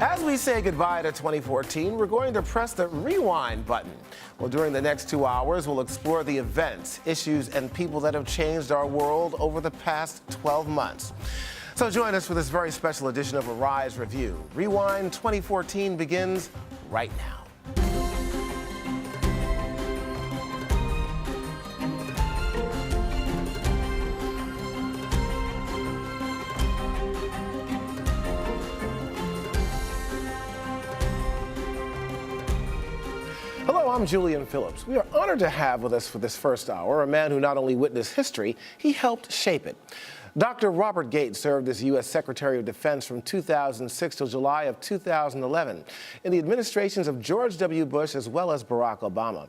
As we say goodbye to 2014, we're going to press the rewind button. Well, during the next 2 hours, we'll explore the events, issues, and people that have changed our world over the past 12 months. So join us for this very special edition of Arise Review. Rewind 2014 begins right now. Hello, I'm Julian Phillips. We are honored to have with us for this first hour a man who not only witnessed history, he helped shape it. Dr. Robert Gates served as U.S. Secretary of Defense from 2006 till July of 2011 in the administrations of George W. Bush as well as Barack Obama.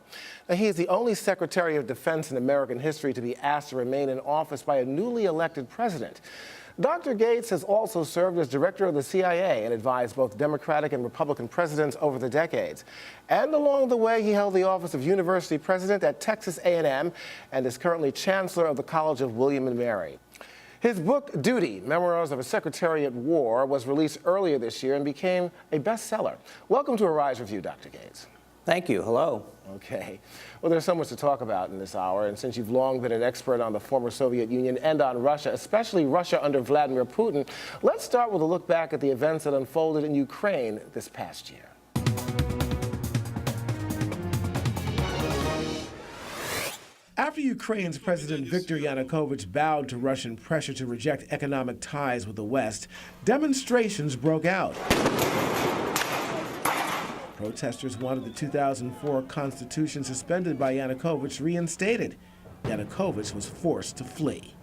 Now, he is the only Secretary of Defense in American history to be asked to remain in office by a newly elected president. Dr. Gates has also served as director of the CIA and advised both Democratic and Republican presidents over the decades. And along the way, he held the office of university president at Texas A&M and is currently chancellor of the College of William and Mary. His book, Duty, Memoirs of a Secretary at War, was released earlier this year and became a bestseller. Welcome to Arise Review, Dr. Gates. Thank you. Hello. Okay. Well, there's so much to talk about in this hour, and since you've long been an expert on the former Soviet Union and on Russia, especially Russia under Vladimir Putin, let's start with a look back at the events that unfolded in Ukraine this past year. After Ukraine's President Viktor Yanukovych bowed to Russian pressure to reject economic ties with the West, demonstrations broke out. Protesters wanted the 2004 constitution suspended by Yanukovych reinstated. Yanukovych was forced to flee.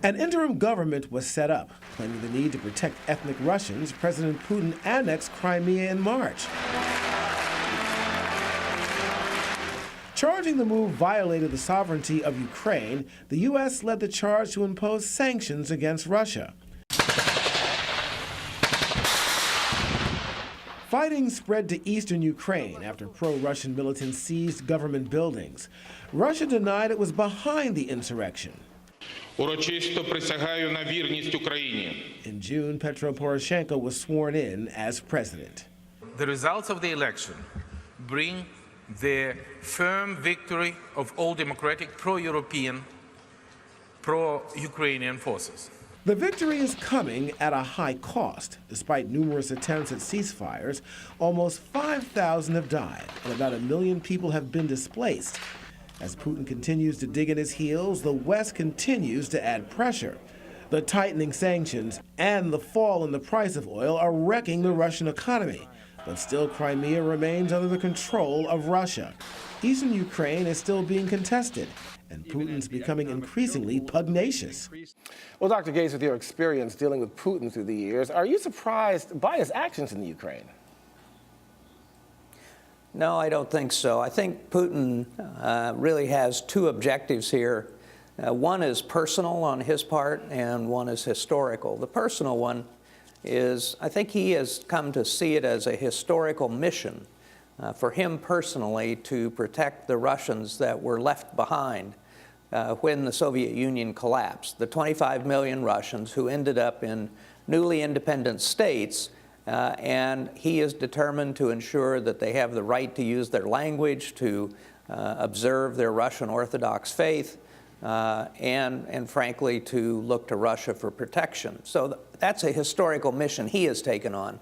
An interim government was set up, claiming the need to protect ethnic Russians. President Putin annexed Crimea in March. Charging the move violated the sovereignty of Ukraine, the U.S. led the charge to impose sanctions against Russia. Fighting spread to eastern Ukraine after pro-Russian militants seized government buildings. Russia denied it was behind the insurrection. Урочисто присягаю на вірність Україні. In June, Petro Poroshenko was sworn in as president. The results of the election bring the firm victory of all democratic, pro-European, pro-Ukrainian forces. The victory is coming at a high cost. Despite numerous attempts at ceasefires, almost 5,000 have died and about 1 million people have been displaced. As Putin continues to dig in his heels, the West continues to add pressure. The tightening sanctions and the fall in the price of oil are wrecking the Russian economy. But still, Crimea remains under the control of Russia. Eastern Ukraine is still being contested, and Putin's becoming increasingly pugnacious. Well, Dr. Gates, with your experience dealing with Putin through the years, are you surprised by his actions in the Ukraine? No, I don't think so. I think Putin really has two objectives here. One is personal on his part, and one is historical. The personal one is, I think he has come to see it as a historical mission for him personally to protect the Russians that were left behind when the Soviet Union collapsed. The 25 million Russians who ended up in newly independent states, and he is determined to ensure that they have the right to use their language, to observe their Russian Orthodox faith, and frankly, to look to Russia for protection. So that's a historical mission he has taken on.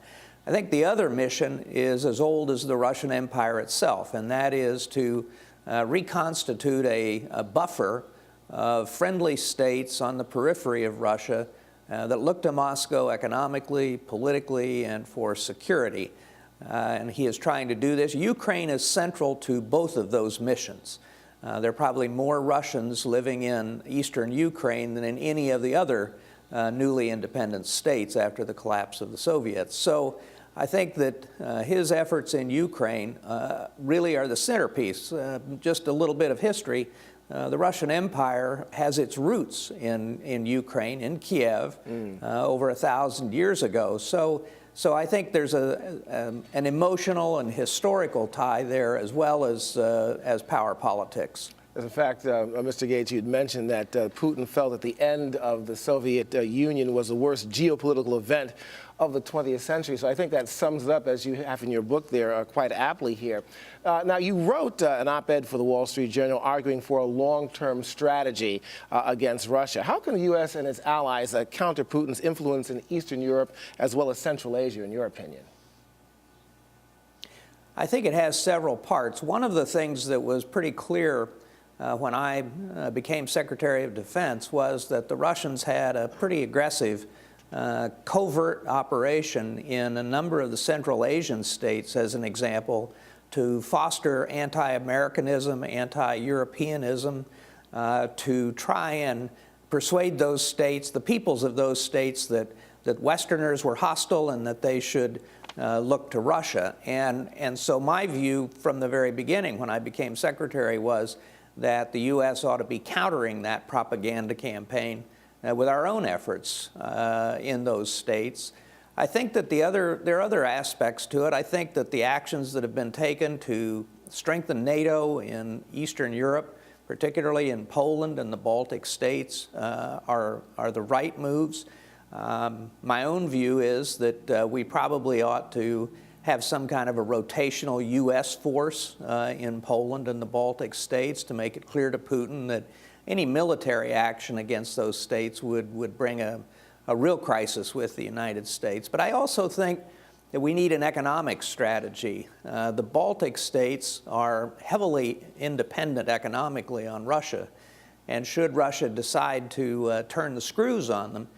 I think the other mission is as old as the Russian Empire itself, and that is to reconstitute a buffer of friendly states on the periphery of Russia that look to Moscow economically, politically, and for security. And he is trying to do this. Ukraine is central to both of those missions. There are probably more Russians living in eastern Ukraine than in any of the other newly independent states after the collapse of the Soviets. So I think that his efforts in Ukraine really are the centerpiece. Just a little bit of history. The Russian Empire has its roots in Ukraine, in Kiev, over 1,000 years ago. So I think there's an emotional and historical tie there, as well as power politics. As a fact, Mr. Gates, you'd mentioned that Putin felt that the end of the Soviet Union was the worst geopolitical event of the 20th century. So I think that sums it up, as you have in your book there, quite aptly here. Now, you wrote an op-ed for the Wall Street Journal arguing for a long-term strategy against Russia. How can the U.S. and its allies counter Putin's influence in Eastern Europe as well as Central Asia, in your opinion? I think it has several parts. One of the things that was pretty clear when I became Secretary of Defense was that the Russians had a pretty aggressive covert operation in a number of the Central Asian states, as an example, to foster anti-Americanism, anti-Europeanism, to try and persuade those states, the peoples of those states, that Westerners were hostile and that they should look to Russia. And so my view from the very beginning when I became Secretary was that the U.S. ought to be countering that propaganda campaign with our own efforts in those states. I think that there are other aspects to it. I think that the actions that have been taken to strengthen NATO in Eastern Europe, particularly in Poland and the Baltic states, are the right moves. My own view is that we probably ought to have some kind of a rotational U.S. force in Poland and the Baltic states to make it clear to Putin that any military action against those states would bring a real crisis with the United States. But I also think that we need an economic strategy. The Baltic states are heavily independent economically on Russia, and should Russia decide to turn the screws on them,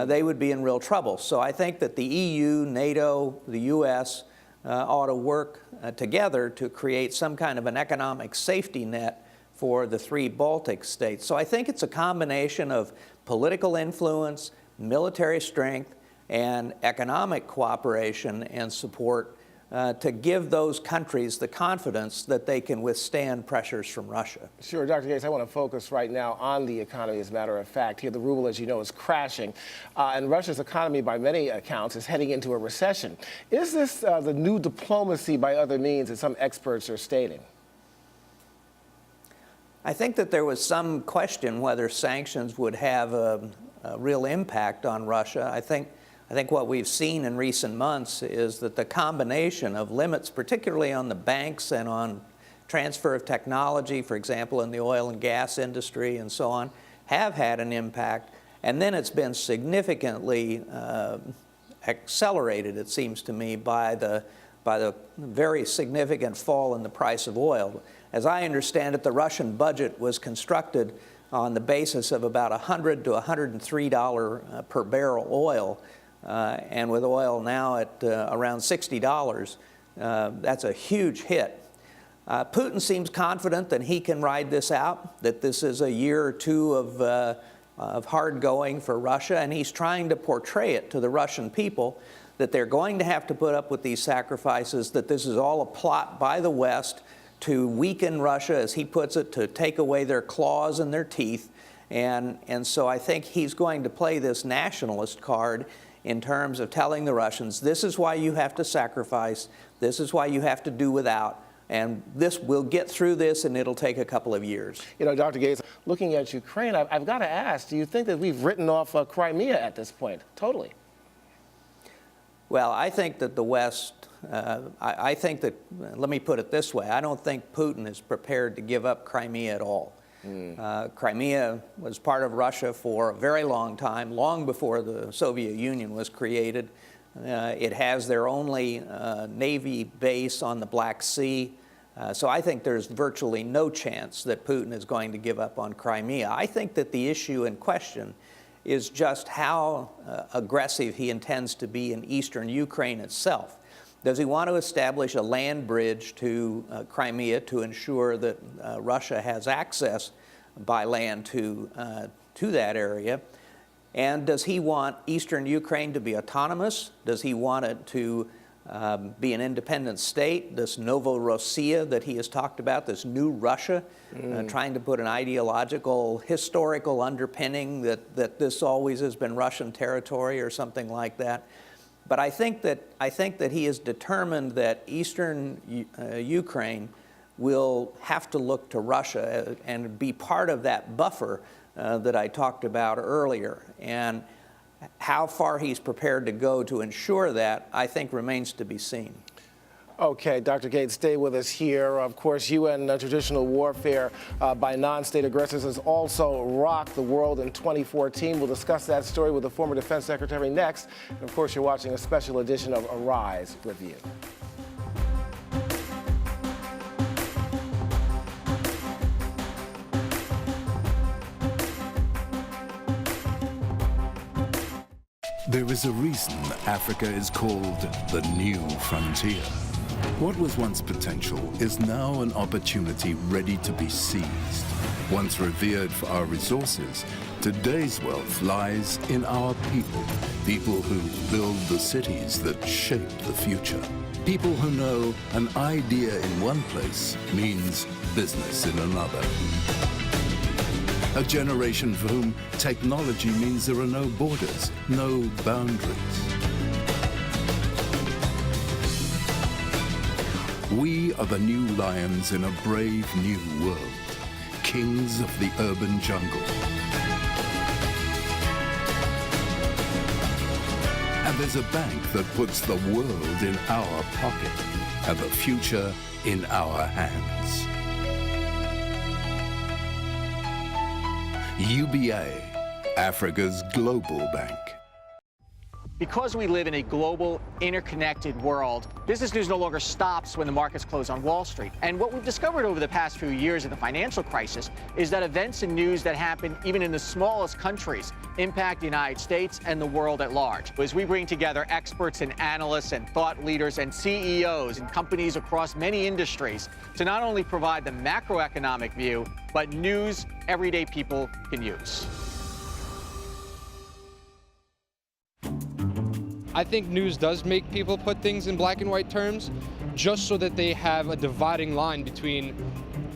they would be in real trouble. So I think that the EU, NATO, the U.S. Ought to work together to create some kind of an economic safety net for the three Baltic states. So I think it's a combination of political influence, military strength, and economic cooperation and support to give those countries the confidence that they can withstand pressures from Russia. Sure, Dr. Gates, I want to focus right now on the economy, as a matter of fact. Here, the ruble, as you know, is crashing, and Russia's economy, by many accounts, is heading into a recession. Is this the new diplomacy by other means, as some experts are stating? I think that there was some question whether sanctions would have a real impact on Russia. I think what we've seen in recent months is that the combination of limits, particularly on the banks and on transfer of technology, for example, in the oil and gas industry and so on, have had an impact. And then it's been significantly accelerated, it seems to me, by the very significant fall in the price of oil. As I understand it, the Russian budget was constructed on the basis of about $100 to $103 per barrel oil. And with oil now at around $60, that's a huge hit. Putin seems confident that he can ride this out, that this is a year or two of hard going for Russia, and he's trying to portray it to the Russian people that they're going to have to put up with these sacrifices, that this is all a plot by the West to weaken Russia, as he puts it, to take away their claws and their teeth. And so I think he's going to play this nationalist card in terms of telling the Russians, this is why you have to sacrifice, this is why you have to do without, and we'll get through this, and it'll take a couple of years. You know, Dr. Gates, looking at Ukraine, I've got to ask, do you think that we've written off Crimea at this point, totally? Well, I think that the West, I think that, let me put it this way, I don't think Putin is prepared to give up Crimea at all. Crimea was part of Russia for a very long time, long before the Soviet Union was created. It has their only Navy base on the Black Sea. So I think there's virtually no chance that Putin is going to give up on Crimea. I think that the issue in question is just how aggressive he intends to be in eastern Ukraine itself. Does he want to establish a land bridge to Crimea to ensure that Russia has access by land to that area? And does he want eastern Ukraine to be autonomous? Does he want it to be an independent state, this Novorossiya that he has talked about, this new Russia, trying to put an ideological, historical underpinning that this always has been Russian territory or something like that? But I think that he is determined that eastern Ukraine will have to look to Russia and be part of that buffer that I talked about earlier. And how far he's prepared to go to ensure that, I think, remains to be seen. Okay, Dr. Gates, stay with us here. Of course, UN traditional warfare by non-state aggressors has also rocked the world in 2014. We'll discuss that story with the former Defense Secretary next. And of course, you're watching a special edition of Arise Review. There is a reason Africa is called the new frontier. What was once potential is now an opportunity ready to be seized. Once revered for our resources, today's wealth lies in our people. People who build the cities that shape the future. People who know an idea in one place means business in another. A generation for whom technology means there are no borders, no boundaries. We are the new lions in a brave new world, kings of the urban jungle. And there's a bank that puts the world in our pocket and the future in our hands. UBA, Africa's global bank. Because we live in a global, interconnected world, business news no longer stops when the markets close on Wall Street. And what we've discovered over the past few years of the financial crisis is that events and news that happen even in the smallest countries impact the United States and the world at large. As we bring together experts and analysts and thought leaders and CEOs and companies across many industries to not only provide the macroeconomic view, but news everyday people can use. I think news does make people put things in black and white terms just so that they have a dividing line between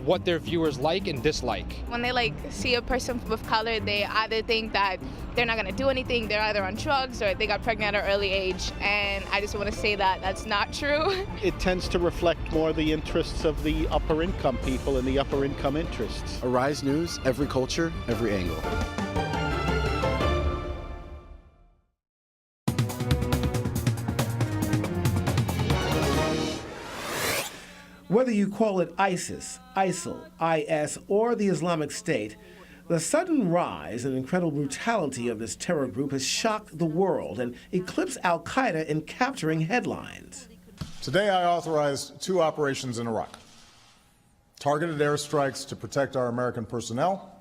what their viewers like and dislike. When they see a person of color, they either think that they're not going to do anything, they're either on drugs or they got pregnant at an early age, and I just want to say that that's not true. It tends to reflect more the interests of the upper income people and the upper income interests. Arise News, every culture, every angle. Whether you call it ISIS, ISIL, IS, or the Islamic State, the sudden rise and incredible brutality of this terror group has shocked the world and eclipsed al-Qaeda in capturing headlines. Today I authorized 2 operations in Iraq. Targeted airstrikes to protect our American personnel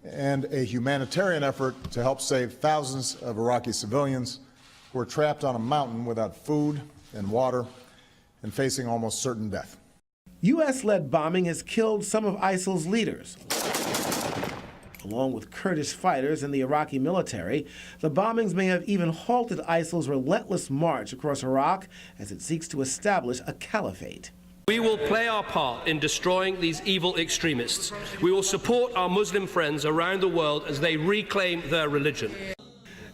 and a humanitarian effort to help save thousands of Iraqi civilians who are trapped on a mountain without food and water and facing almost certain death. U.S.-led bombing has killed some of ISIL's leaders. Along with Kurdish fighters and the Iraqi military, the bombings may have even halted ISIL's relentless march across Iraq as it seeks to establish a caliphate. We will play our part in destroying these evil extremists. We will support our Muslim friends around the world as they reclaim their religion.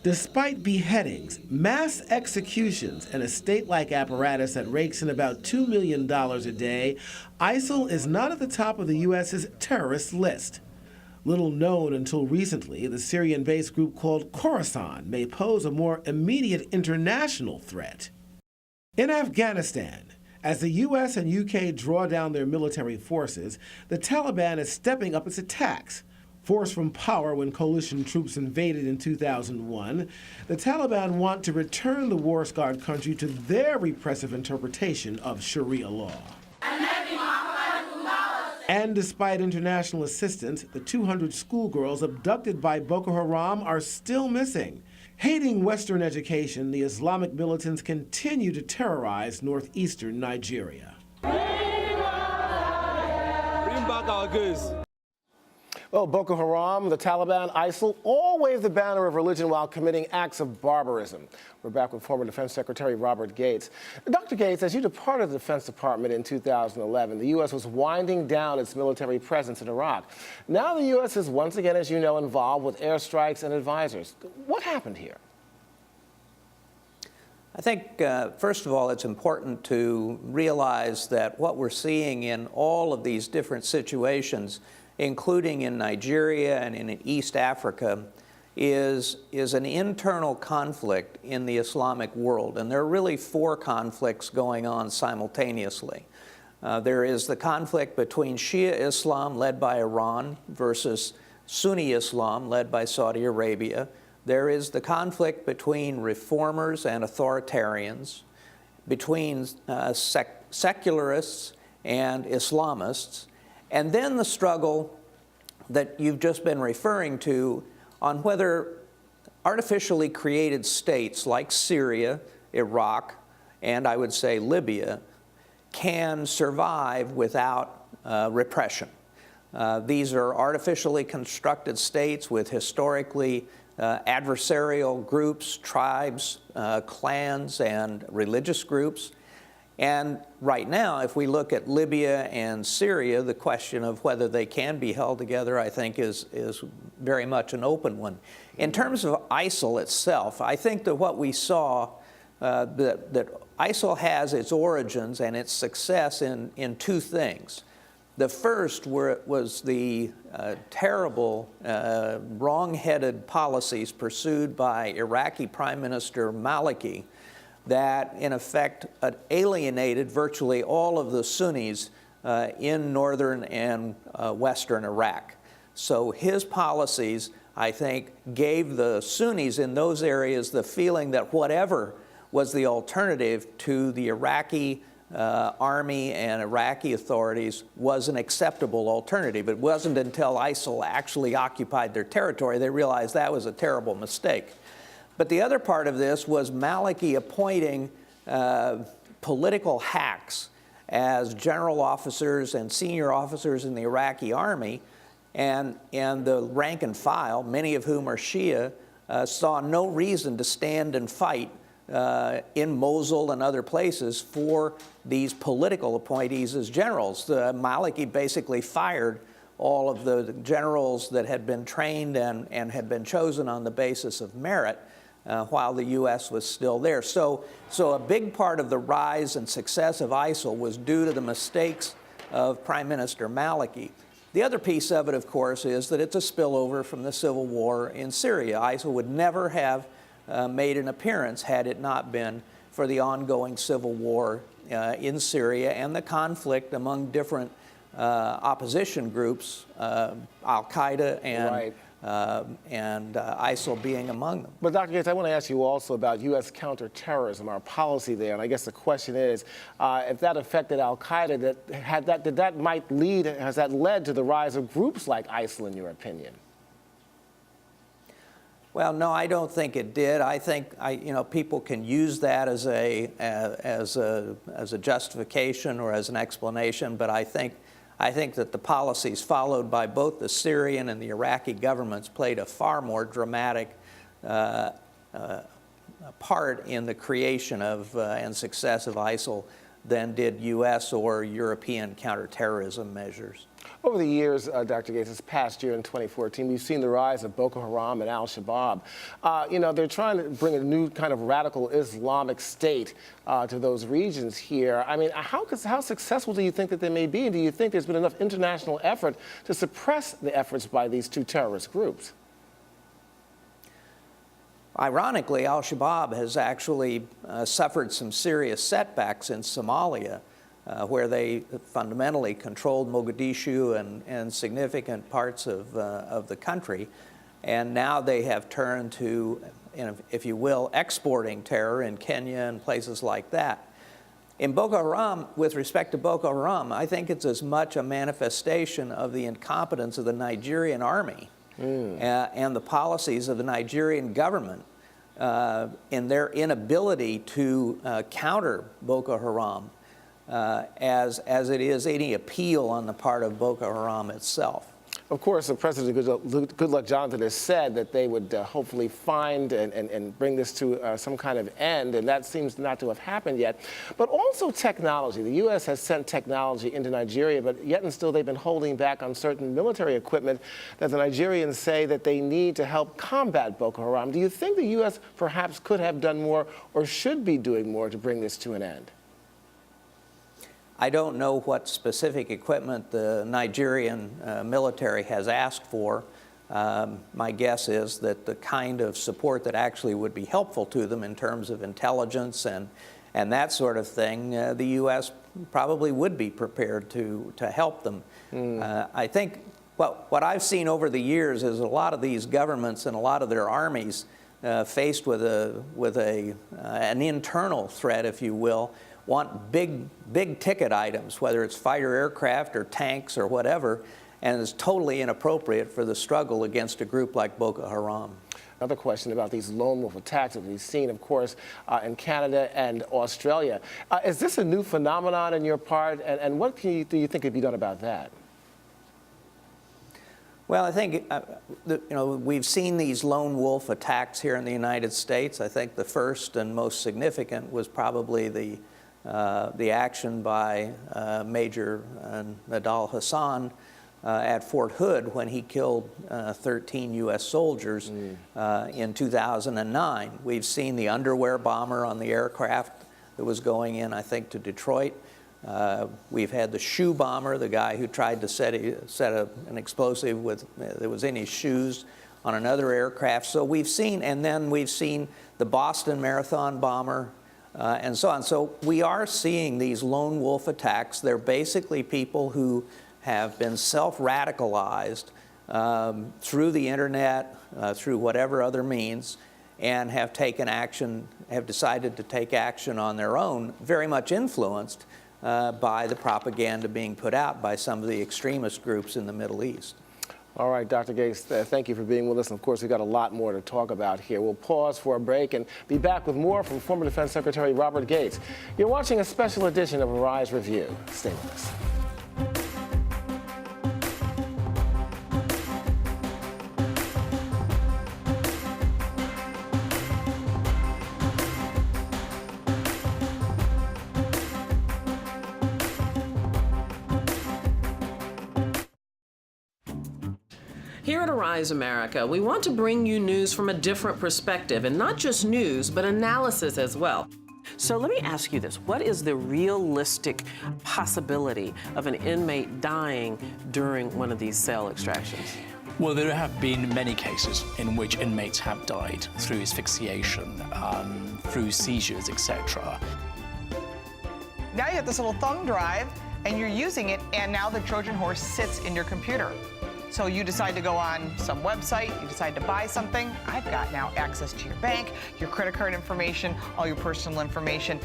Despite beheadings, mass executions, and a state-like apparatus that rakes in about $2 million a day, ISIL is not at the top of the U.S.'s terrorist list. Little known until recently, the Syrian-based group called Khorasan may pose a more immediate international threat. In Afghanistan, as the U.S. and U.K. draw down their military forces, the Taliban is stepping up its attacks. Forced from power when coalition troops invaded in 2001, the Taliban want to return the war-scarred country to their repressive interpretation of Sharia law. And despite international assistance, the 200 schoolgirls abducted by Boko Haram are still missing. Hating Western education, the Islamic militants continue to terrorize northeastern Nigeria. Bring back our girls. Well, Boko Haram, the Taliban, ISIL all wave the banner of religion while committing acts of barbarism. We're back with former Defense Secretary Robert Gates. Dr. Gates, as you departed the Defense Department in 2011, the U.S. was winding down its military presence in Iraq. Now the U.S. is once again, as you know, involved with airstrikes and advisors. What happened here? I think, first of all, it's important to realize that what we're seeing in all of these different situations, including in Nigeria and in East Africa, is an internal conflict in the Islamic world. And there are really four conflicts going on simultaneously. There is the conflict between Shia Islam, led by Iran, versus Sunni Islam, led by Saudi Arabia. There is the conflict between reformers and authoritarians, between secularists and Islamists, and then the struggle that you've just been referring to on whether artificially created states like Syria, Iraq, and I would say Libya can survive without repression. These are artificially constructed states with historically adversarial groups, tribes, clans, and religious groups. And right now, if we look at Libya and Syria, the question of whether they can be held together, I think, is very much an open one. In terms of ISIL itself, I think that what we saw, that ISIL has its origins and its success in two things. The first was the terrible, wrong-headed policies pursued by Iraqi Prime Minister Maliki that, in effect, alienated virtually all of the Sunnis in northern and western Iraq. So his policies, I think, gave the Sunnis in those areas the feeling that whatever was the alternative to the Iraqi army and Iraqi authorities was an acceptable alternative. It wasn't until ISIL actually occupied their territory they realized that was a terrible mistake. But the other part of this was Maliki appointing political hacks as general officers and senior officers in the Iraqi army, and the rank and file, many of whom are Shia, saw no reason to stand and fight in Mosul and other places for these political appointees as generals. Maliki basically fired all of the generals that had been trained and had been chosen on the basis of merit while the U.S. was still there. So a big part of the rise and success of ISIL was due to the mistakes of Prime Minister Maliki. The other piece of it, of course, is that it's a spillover from the civil war in Syria. ISIL would never have made an appearance had it not been for the ongoing civil war in Syria and the conflict among different opposition groups, Al-Qaeda and ISIL being among them. But Dr. Gates, I want to ask you also about U.S. counterterrorism, our policy there. And I guess the question is, if that affected Al-Qaeda, has that led to the rise of groups like ISIL, in your opinion? Well, no, I don't think it did. I think people can use that as a justification or as an explanation, but I think that the policies followed by both the Syrian and the Iraqi governments played a far more dramatic part in the creation of and success of ISIL than did U.S. or European counterterrorism measures. Over the years, Dr. Gates, this past year in 2014, we've seen the rise of Boko Haram and Al-Shabaab. They're trying to bring a new kind of radical Islamic state to those regions here. I mean, how successful do you think that they may be? And do you think there's been enough international effort to suppress the efforts by these two terrorist groups? Ironically, Al-Shabaab has actually suffered some serious setbacks in Somalia, where they fundamentally controlled Mogadishu and significant parts of the country. And now they have turned to, if you will, exporting terror in Kenya and places like that. In Boko Haram, with respect to Boko Haram, I think it's as much a manifestation of the incompetence of the Nigerian army and the policies of the Nigerian government in their inability to counter Boko Haram as it is any appeal on the part of Boko Haram itself. Of course, President Goodluck Jonathan has said that they would hopefully find and bring this to some kind of end, and that seems not to have happened yet. But also technology. The U.S. has sent technology into Nigeria, but yet and still they've been holding back on certain military equipment that the Nigerians say that they need to help combat Boko Haram. Do you think the U.S. perhaps could have done more or should be doing more to bring this to an end? I don't know what specific equipment the Nigerian military has asked for. My guess is that the kind of support that actually would be helpful to them in terms of intelligence and that sort of thing, the U.S. probably would be prepared to help them. I think what I've seen over the years is a lot of these governments and a lot of their armies faced with an internal threat, if you will, want big ticket items, whether it's fighter aircraft or tanks or whatever, and it's totally inappropriate for the struggle against a group like Boko Haram. Another question about these lone wolf attacks that we've seen, of course, in Canada and Australia. Is this a new phenomenon on your part, and what do you think could be done about that? Well, I think we've seen these lone wolf attacks here in the United States. I think the first and most significant was probably the action by Major Nadal Hassan at Fort Hood when he killed 13 U.S. soldiers in 2009. We've seen the underwear bomber on the aircraft that was going in, I think, to Detroit. We've had the shoe bomber, the guy who tried to set an explosive that was in his shoes on another aircraft. So we've seen, and then we've seen the Boston Marathon bomber, and so on. So we are seeing these lone wolf attacks. They're basically people who have been self-radicalized through the internet, through whatever other means, and have taken action, have decided to take action on their own, very much influenced by the propaganda being put out by some of the extremist groups in the Middle East. All right, Dr. Gates, thank you for being with us. And of course, we've got a lot more to talk about here. We'll pause for a break and be back with more from former Defense Secretary Robert Gates. You're watching a special edition of Arise Review. Stay with us. Here at Arise America, we want to bring you news from a different perspective, and not just news, but analysis as well. So let me ask you this. What is the realistic possibility of an inmate dying during one of these cell extractions? Well, there have been many cases in which inmates have died through asphyxiation, through seizures, etc. Now you have this little thumb drive, and you're using it, and now the Trojan horse sits in your computer. So you decide to go on some website, you decide to buy something. I've got now access to your bank, your credit card information, all your personal information.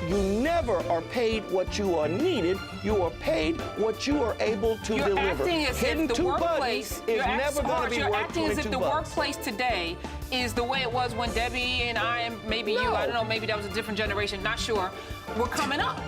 You never are paid what you are needed. You are paid what you are able to deliver. Acting as Hitting if the two workplace buttons is never going to be you're worth acting as if the 22 bucks. workplace today is the way it was when Debbie and I, and maybe you, I don't know, maybe that was a different generation, not sure, were coming up.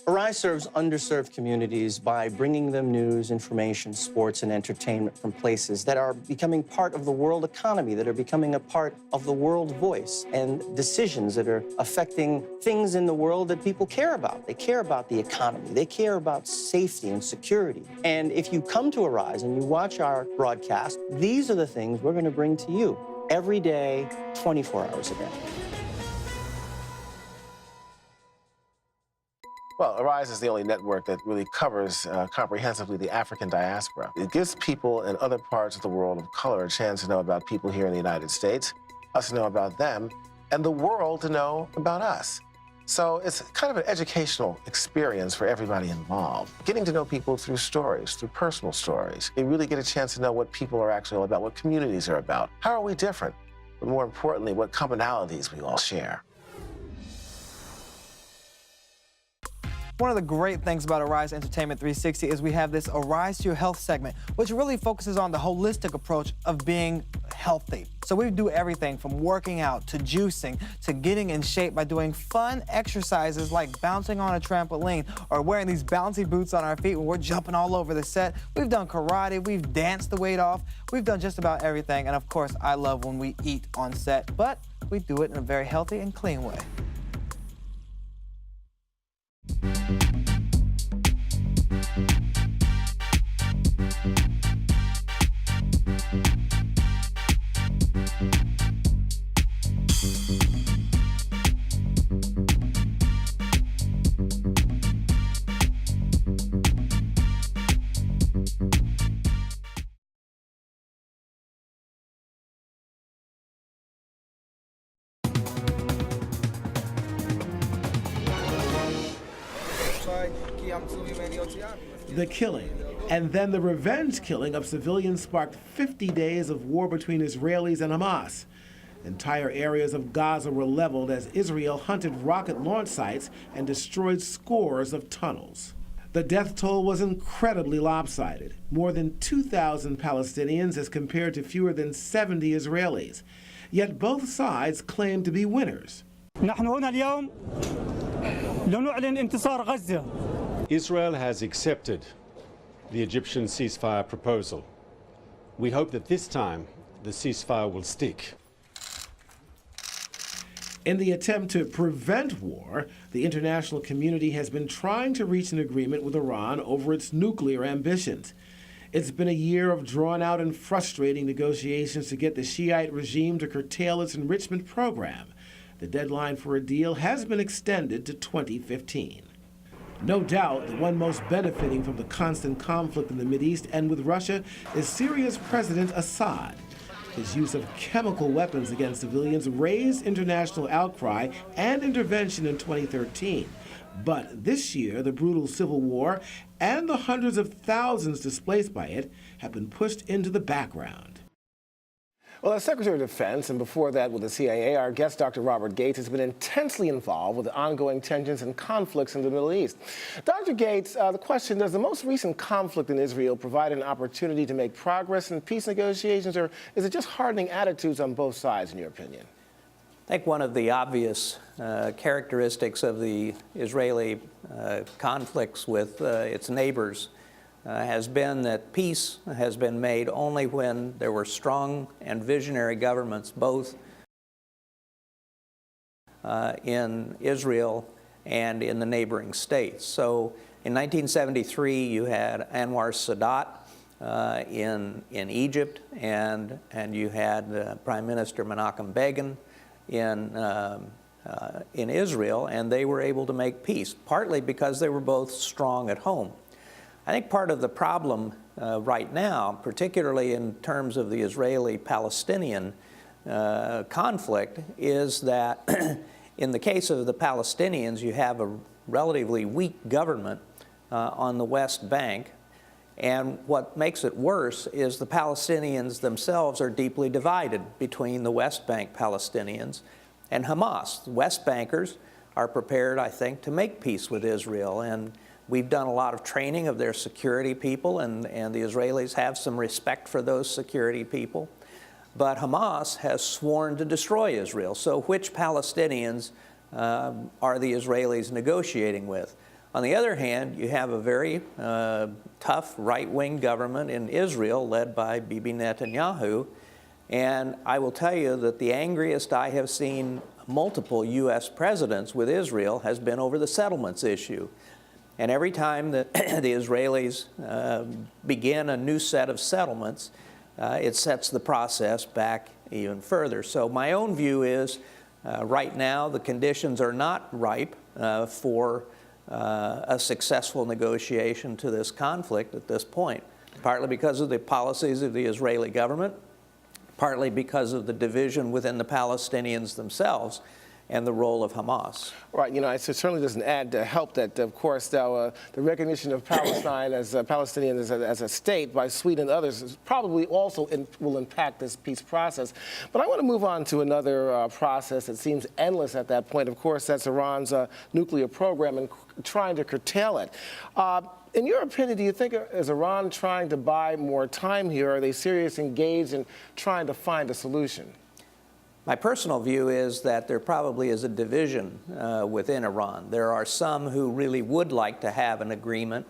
Arise serves underserved communities by bringing them news, information, sports, and entertainment from places that are becoming part of the world economy, that are becoming a part of the world voice, and decisions that are affecting things in the world that people care about. They care about the economy. They care about safety and security. And if you come to Arise and you watch our broadcast, these are the things we're going to bring to you every day, 24 hours a day. Well, Arise is the only network that really covers comprehensively the African diaspora. It gives people in other parts of the world of color a chance to know about people here in the United States, us to know about them, and the world to know about us. So it's kind of an educational experience for everybody involved. Getting to know people through stories, through personal stories. You really get a chance to know what people are actually all about, what communities are about. How are we different? But more importantly, what commonalities we all share. One of the great things about Arise Entertainment 360 is we have this Arise to Your Health segment, which really focuses on the holistic approach of being healthy. healthy. So we do everything from working out to juicing to getting in shape by doing fun exercises like bouncing on a trampoline or wearing these bouncy boots on our feet when we're jumping all over the set. We've done karate, we've danced the weight off, we've done just about everything. And of course, I love when we eat on set, but we do it in a very healthy and clean way. The killing and then the revenge killing of civilians sparked 50 days of war between Israelis and Hamas. Entire areas of Gaza were leveled as Israel hunted rocket launch sites and destroyed scores of tunnels. The death toll was incredibly lopsided, more than 2,000 Palestinians as compared to fewer than 70 Israelis. Yet both sides claim to be winners. Israel has accepted the Egyptian ceasefire proposal. We hope that this time the ceasefire will stick. In the attempt to prevent war, the international community has been trying to reach an agreement with Iran over its nuclear ambitions. It's been a year of drawn-out and frustrating negotiations to get the Shiite regime to curtail its enrichment program. The deadline for a deal has been extended to 2015. No doubt, the one most benefiting from the constant conflict in the Mideast and with Russia is Syria's President Assad. His use of chemical weapons against civilians raised international outcry and intervention in 2013. But this year, the brutal civil war and the hundreds of thousands displaced by it have been pushed into the background. Well, as Secretary of Defense, and before that with the CIA, our guest, Dr. Robert Gates, has been intensely involved with the ongoing tensions and conflicts in the Middle East. Dr. Gates, the question, does the most recent conflict in Israel provide an opportunity to make progress in peace negotiations, or is it just hardening attitudes on both sides, in your opinion? I think one of the obvious characteristics of the Israeli conflicts with its neighbors has been that peace has been made only when there were strong and visionary governments both in Israel and in the neighboring states. So in 1973, you had Anwar Sadat in Egypt, and you had Prime Minister Menachem Begin in Israel, and they were able to make peace, partly because they were both strong at home. I think part of the problem right now, particularly in terms of the Israeli-Palestinian conflict, is that in the case of the Palestinians, you have a relatively weak government on the West Bank, and what makes it worse is the Palestinians themselves are deeply divided between the West Bank Palestinians and Hamas. The West Bankers are prepared, I think, to make peace with Israel, and we've done a lot of training of their security people, and the Israelis have some respect for those security people. But Hamas has sworn to destroy Israel. So which Palestinians are the Israelis negotiating with? On the other hand, you have a very tough right-wing government in Israel led by Bibi Netanyahu. And I will tell you that the angriest I have seen multiple U.S. presidents with Israel has been over the settlements issue. And every time that the Israelis begin a new set of settlements, it sets the process back even further. So my own view is right now the conditions are not ripe for a successful negotiation to this conflict at this point, partly because of the policies of the Israeli government, partly because of the division within the Palestinians themselves and the role of Hamas. Right, you know, it certainly doesn't add to help that, of course, the recognition of Palestine as Palestinians as a state by Sweden and others probably also will impact this peace process. But I want to move on to another process that seems endless at that point. Of course, that's Iran's nuclear program and trying to curtail it. In your opinion, do you think is Iran trying to buy more time here? Are they seriously engaged in trying to find a solution? My personal view is that there probably is a division within Iran. There are some who really would like to have an agreement,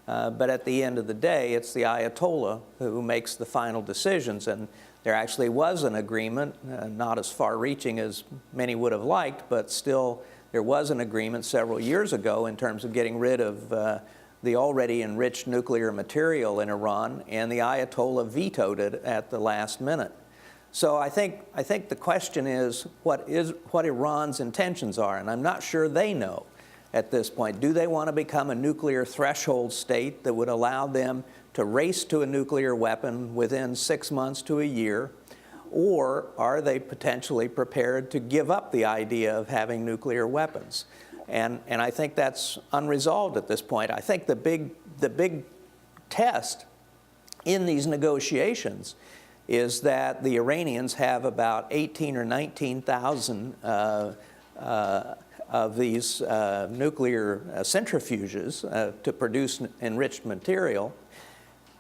but at the end of the day, it's the Ayatollah who makes the final decisions. And there actually was an agreement, not as far-reaching as many would have liked, but still there was an agreement several years ago in terms of getting rid of the already enriched nuclear material in Iran, and the Ayatollah vetoed it at the last minute. So I think the question is what Iran's intentions are, and I'm not sure they know at this point. Do they want to become a nuclear threshold state that would allow them to race to a nuclear weapon within 6 months to a year, or are they potentially prepared to give up the idea of having nuclear weapons? And I think that's unresolved at this point. I think the big test in these negotiations is that the Iranians have about 18 or 19,000 of these nuclear centrifuges to produce enriched material.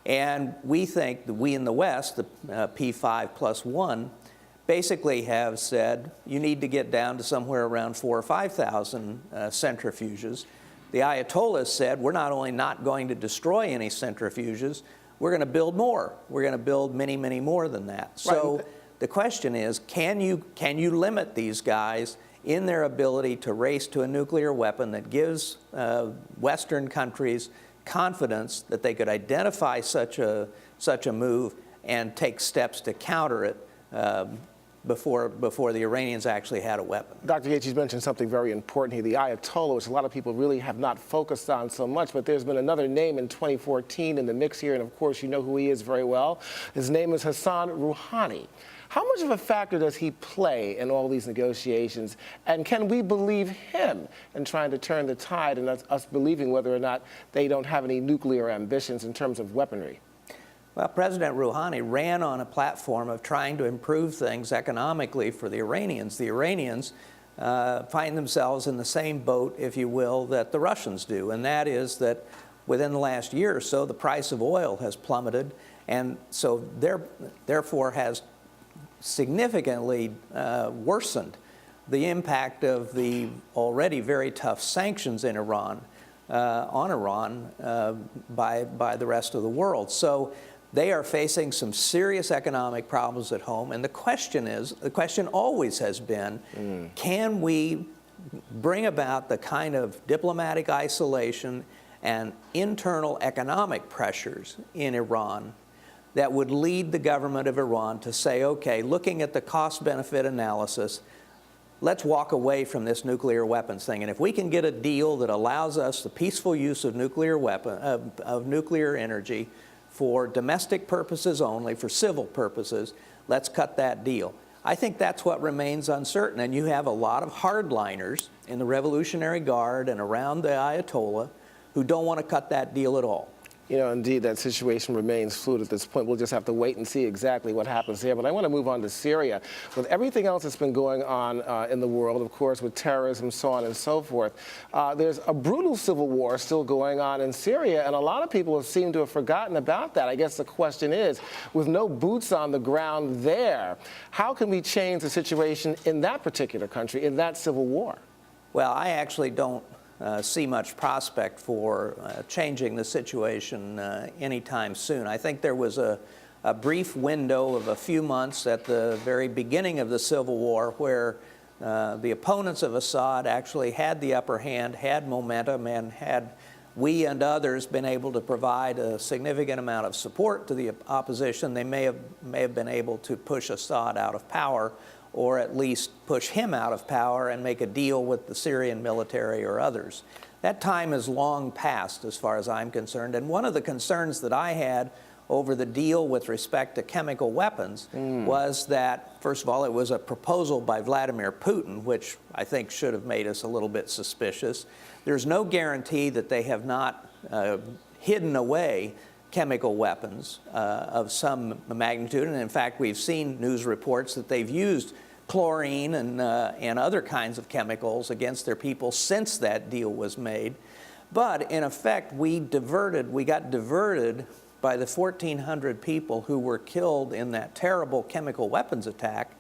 And we think that we in the West, the P5+1, basically have said you need to get down to somewhere around 4,000 or 5,000 centrifuges. The Ayatollah said we're not only not going to destroy any centrifuges, we're going to build more. We're going to build many, many more than that. So the question is, can you limit these guys in their ability to race to a nuclear weapon that gives Western countries confidence that they could identify such a move and take steps to counter it before the Iranians actually had a weapon? Dr. Gates, you mentioned something very important here, the Ayatollah, which a lot of people really have not focused on so much, but there's been another name in 2014 in the mix here, and of course you know who he is very well. His name is Hassan Rouhani. How much of a factor does he play in all these negotiations, and can we believe him in trying to turn the tide and us believing whether or not they don't have any nuclear ambitions in terms of weaponry? Well, President Rouhani ran on a platform of trying to improve things economically for the Iranians. The Iranians find themselves in the same boat, if you will, that the Russians do, and that is that within the last year or so, the price of oil has plummeted, and so therefore has significantly worsened the impact of the already very tough sanctions in Iran, on Iran by the rest of the world. So they are facing some serious economic problems at home, and the question always has been, can we bring about the kind of diplomatic isolation and internal economic pressures in Iran that would lead the government of Iran to say, okay, looking at the cost-benefit analysis, let's walk away from this nuclear weapons thing. And if we can get a deal that allows us the peaceful use of nuclear energy for domestic purposes only, for civil purposes, let's cut that deal. I think that's what remains uncertain. And you have a lot of hardliners in the Revolutionary Guard and around the Ayatollah who don't want to cut that deal at all. You know, indeed, that situation remains fluid at this point. We'll just have to wait and see exactly what happens here. But I want to move on to Syria. With everything else that's been going on in the world, of course, with terrorism, so on and so forth, there's a brutal civil war still going on in Syria, and a lot of people have seemed to have forgotten about that. I guess the question is, with no boots on the ground there, how can we change the situation in that particular country, in that civil war? Well, I actually don't see much prospect for changing the situation anytime soon. I think there was a brief window of a few months at the very beginning of the civil war where the opponents of Assad actually had the upper hand, had momentum, and had we and others been able to provide a significant amount of support to the opposition, they may have been able to push Assad out of power, or at least push him out of power and make a deal with the Syrian military or others. That time is long past as far as I'm concerned, and one of the concerns that I had over the deal with respect to chemical weapons was that, first of all, it was a proposal by Vladimir Putin, which I think should have made us a little bit suspicious. There's no guarantee that they have not hidden away chemical weapons of some magnitude, and in fact we've seen news reports that they've used chlorine and other kinds of chemicals against their people since that deal was made. But in effect, we got diverted by the 1,400 people who were killed in that terrible chemical weapons attack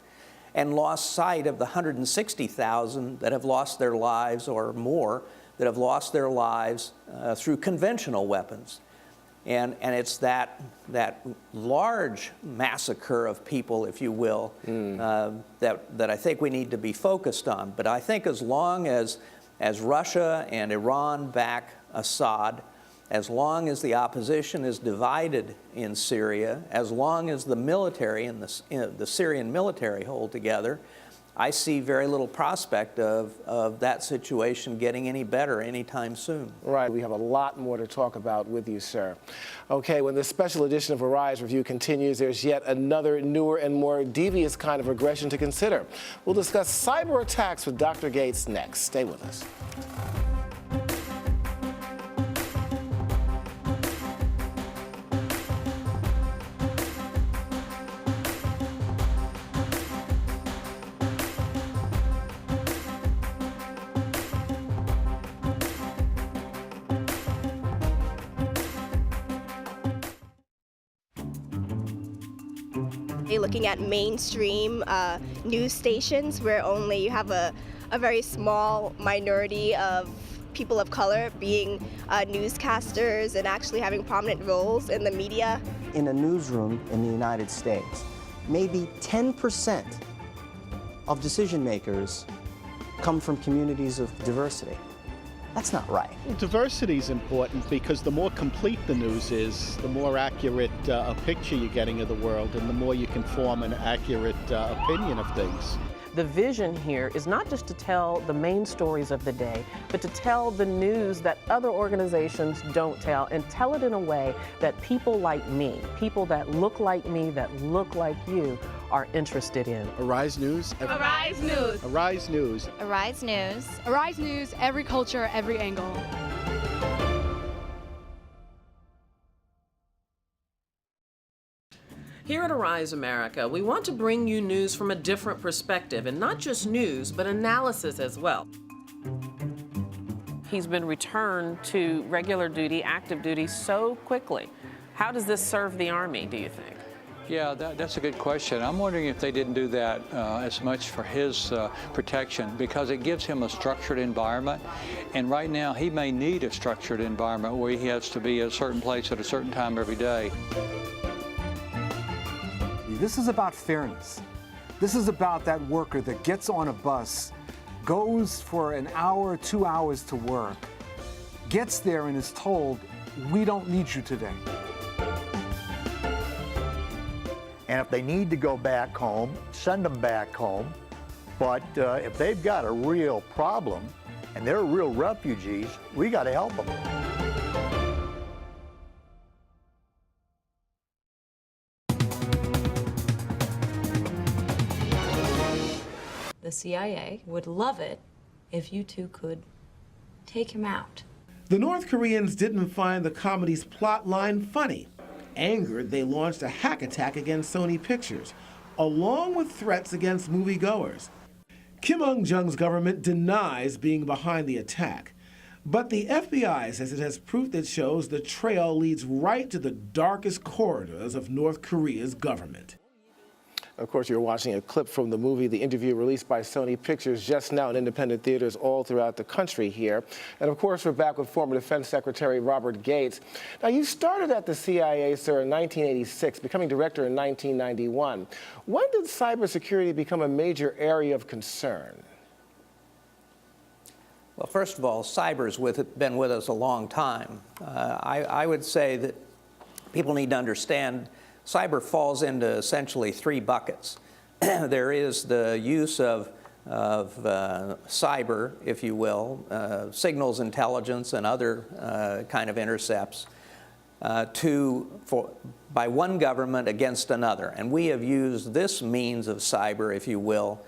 and lost sight of the 160,000 that have lost their lives or more, that have lost their lives through conventional weapons. And it's that large massacre of people, if you will, that I think we need to be focused on. But I think as long as Russia and Iran back Assad, as long as the opposition is divided in Syria, as long as the military and the Syrian military hold together, I see very little prospect of that situation getting any better anytime soon. Right. We have a lot more to talk about with you, sir. Okay, when this special edition of Arise Review continues, there's yet another newer and more devious kind of aggression to consider. We'll discuss cyber attacks with Dr. Gates next. Stay with us. Looking at mainstream news stations where only you have a very small minority of people of color being newscasters and actually having prominent roles in the media. In a newsroom in the United States, maybe 10% of decision makers come from communities of diversity. That's not right. Well, diversity is important because the more complete the news is, the more accurate a picture you're getting of the world, and the more you can form an accurate opinion of things. The vision here is not just to tell the main stories of the day, but to tell the news that other organizations don't tell, and tell it in a way that people like me, people that look like me, that look like you, are interested in. Arise News. Arise News. Arise News. Arise News. Arise News, every culture, every angle. Here at Arise America, we want to bring you news from a different perspective, and not just news, but analysis as well. He's been returned to regular duty, active duty so quickly. How does this serve the Army, do you think? Yeah, that's a good question. I'm wondering if they didn't do that as much for his protection, because it gives him a structured environment. And right now, he may need a structured environment where he has to be at a certain place at a certain time every day. This is about fairness. This is about that worker that gets on a bus, goes for an hour, 2 hours to work, gets there and is told, we don't need you today. And if they need to go back home, send them back home. But if they've got a real problem and they're real refugees, we got to help them. The CIA would love it if you two could take him out. The North Koreans didn't find the comedy's plot line funny. Angered, they launched a hack attack against Sony Pictures, along with threats against moviegoers. Kim Ung-jung's government denies being behind the attack, but the FBI says it has proof that shows the trail leads right to the darkest corridors of North Korea's government. Of course, you're watching a clip from the movie The Interview, released by Sony Pictures just now in independent theaters all throughout the country here. And of course, we're back with former Defense Secretary Robert Gates. Now, you started at the CIA, sir, in 1986, becoming director in 1991. When did cybersecurity become a major area of concern? Well, first of all, cyber's been with us a long time. I would say that people need to understand cyber falls into essentially three buckets. There is the use of cyber, if you will, signals intelligence and other kind of intercepts by one government against another. And we have used this means of cyber, if you will,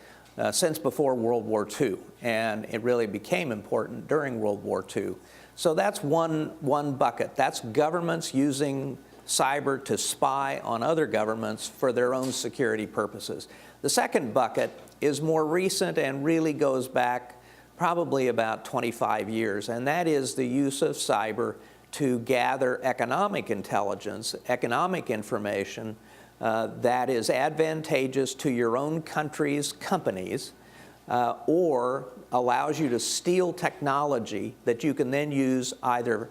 since before World War II. And it really became important during World War II. So that's one bucket. That's governments using cyber to spy on other governments for their own security purposes. The second bucket is more recent and really goes back probably about 25 years, and that is the use of cyber to gather economic intelligence, economic information that is advantageous to your own country's companies, or allows you to steal technology that you can then use either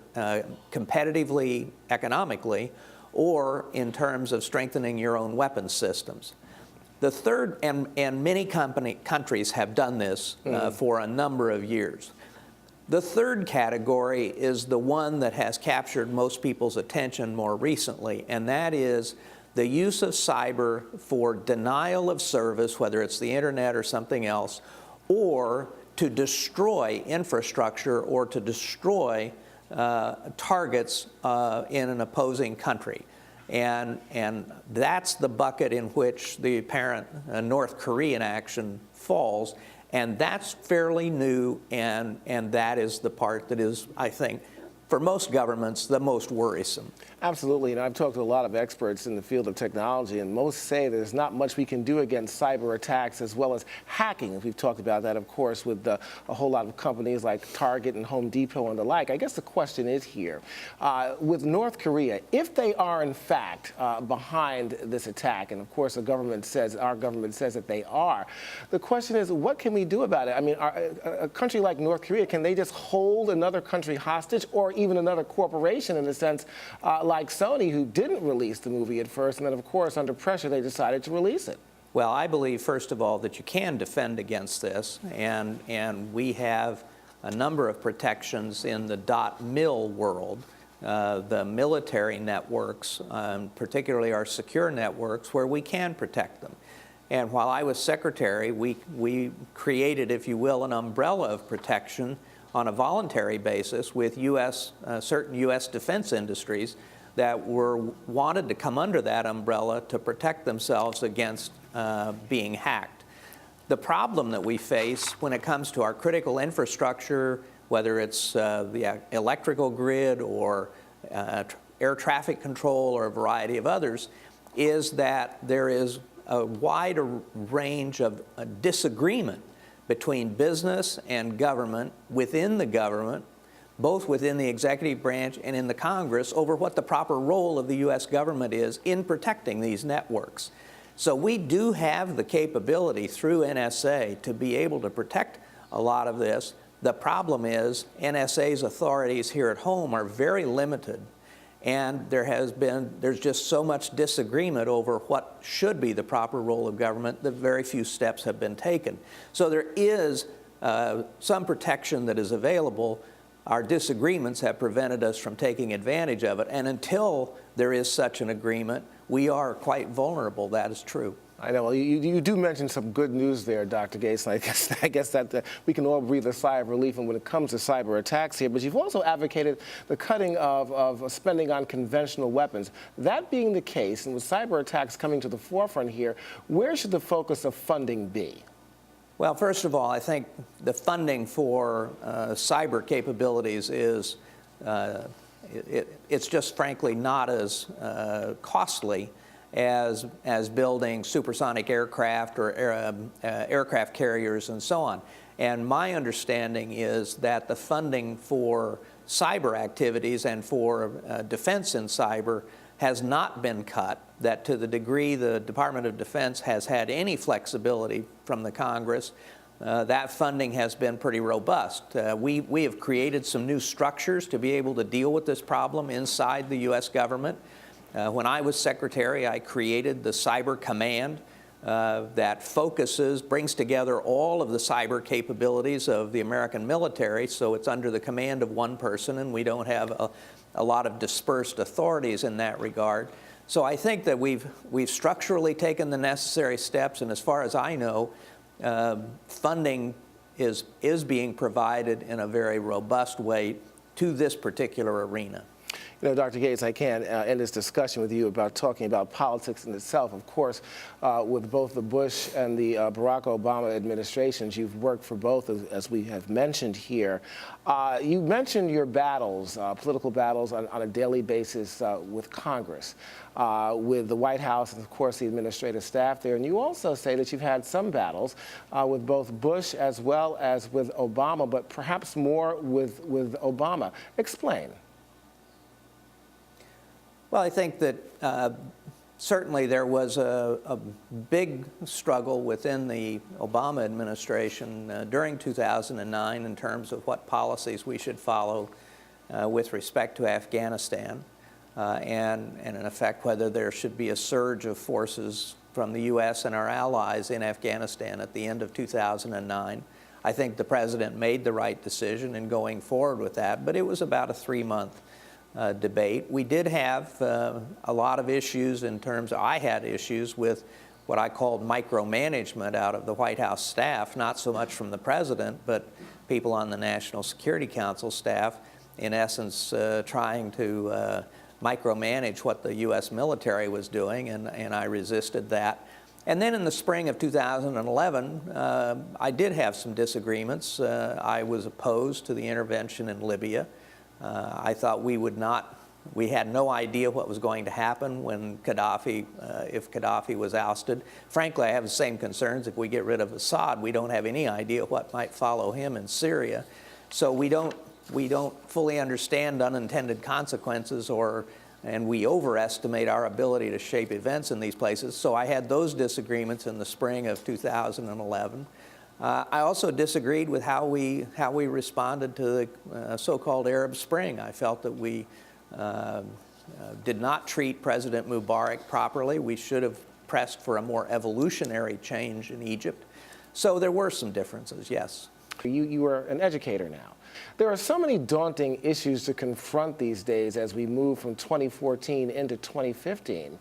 competitively, economically, or in terms of strengthening your own weapons systems. The third, and many countries have done this for a number of years. The third category is the one that has captured most people's attention more recently, and that is the use of cyber for denial of service, whether it's the internet or something else, or to destroy infrastructure or to destroy targets in an opposing country. And that's the bucket in which the apparent North Korean action falls. And that's fairly new, and that is the part that is, I think, for most governments, the most worrisome. Absolutely, and I've talked to a lot of experts in the field of technology, and most say there's not much we can do against cyber attacks as well as hacking. We've talked about that, of course, with a whole lot of companies like Target and Home Depot and the like. I guess the question is here, with North Korea, if they are in fact behind this attack, and of course our government says that they are, the question is, what can we do about it? I mean, a country like North Korea, can they just hold another country hostage, or even another corporation in a sense, like Sony, who didn't release the movie at first, and then of course under pressure they decided to release it? Well, I believe first of all that you can defend against this, and we have a number of protections in the .mil world, the military networks, particularly our secure networks, where we can protect them. And while I was secretary, we created, if you will, an umbrella of protection on a voluntary basis with certain U.S. defense industries that wanted to come under that umbrella to protect themselves against being hacked. The problem that we face when it comes to our critical infrastructure, whether it's the electrical grid or air traffic control or a variety of others, is that there is a wide range of disagreement between business and government, within the government, both within the executive branch and in the Congress, over what the proper role of the U.S. government is in protecting these networks. So we do have the capability through NSA to be able to protect a lot of this. The problem is NSA's authorities here at home are very limited, and there's just so much disagreement over what should be the proper role of government that very few steps have been taken. So there is some protection that is available. Our disagreements have prevented us from taking advantage of it, and until there is such an agreement, we are quite vulnerable. That is true. I know. Well, you do mention some good news there, Dr. Gates. And I guess that we can all breathe a sigh of relief when it comes to cyber attacks here. But you've also advocated the cutting of spending on conventional weapons. That being the case, and with cyber attacks coming to the forefront here, where should the focus of funding be? Well, first of all, I think the funding for cyber capabilities is it's just frankly not as costly as building supersonic aircraft or aircraft carriers and so on. And my understanding is that the funding for cyber activities and for defense in cyber has not been cut, that to the degree the Department of Defense has had any flexibility from the Congress, that funding has been pretty robust. We have created some new structures to be able to deal with this problem inside the U.S. government. When I was secretary, I created the Cyber Command that brings together all of the cyber capabilities of the American military, so it's under the command of one person, and we don't have a lot of dispersed authorities in that regard. So I think that we've structurally taken the necessary steps, and as far as I know, funding is being provided in a very robust way to this particular arena. You know, Dr. Gates, I can't end this discussion with you about talking about politics in itself. Of course, with both the Bush and the Barack Obama administrations, you've worked for both, as we have mentioned here. You mentioned your battles, political battles on a daily basis with Congress, with the White House and, of course, the administrative staff there. And you also say that you've had some battles with both Bush as well as with Obama, but perhaps more with Obama. Explain. Well, I think that certainly there was a big struggle within the Obama administration during 2009 in terms of what policies we should follow with respect to Afghanistan and in effect whether there should be a surge of forces from the U.S. and our allies in Afghanistan at the end of 2009. I think the president made the right decision in going forward with that, but it was about a 3-month debate. We did have a lot of issues in terms of, I had issues with what I called micromanagement out of the White House staff, not so much from the president, but people on the National Security Council staff, in essence trying to micromanage what the U.S. military was doing, and I resisted that. And then in the spring of 2011, I did have some disagreements. I was opposed to the intervention in Libya. I thought we had no idea what was going to happen when Gaddafi, if Gaddafi was ousted. Frankly, I have the same concerns if we get rid of Assad. We don't have any idea what might follow him in Syria. So we don't fully understand unintended consequences, and we overestimate our ability to shape events in these places. So I had those disagreements in the spring of 2011. I also disagreed with how we responded to the so-called Arab Spring. I felt that we did not treat President Mubarak properly. We should have pressed for a more evolutionary change in Egypt. So there were some differences, yes. You are an educator now. There are so many daunting issues to confront these days as we move from 2014 into 2015.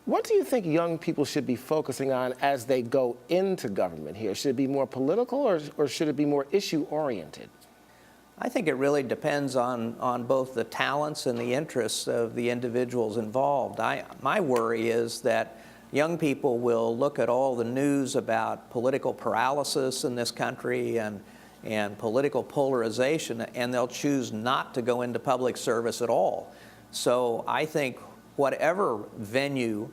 What do you think young people should be focusing on as they go into government here? Should it be more political or should it be more issue-oriented? I think it really depends on both the talents and the interests of the individuals involved. My worry is that young people will look at all the news about political paralysis in this country and political polarization, and they'll choose not to go into public service at all. So I think whatever venue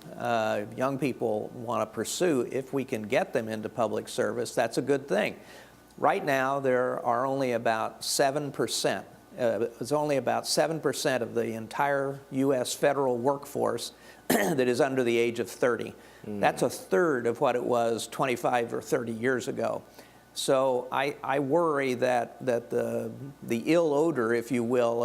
young people want to pursue, if we can get them into public service, that's a good thing. Right now, there are only about 7%. It's only about 7% of the entire U.S. federal workforce that is under the age of 30. That's a third of what it was 25 or 30 years ago. So I worry that the ill odor, if you will,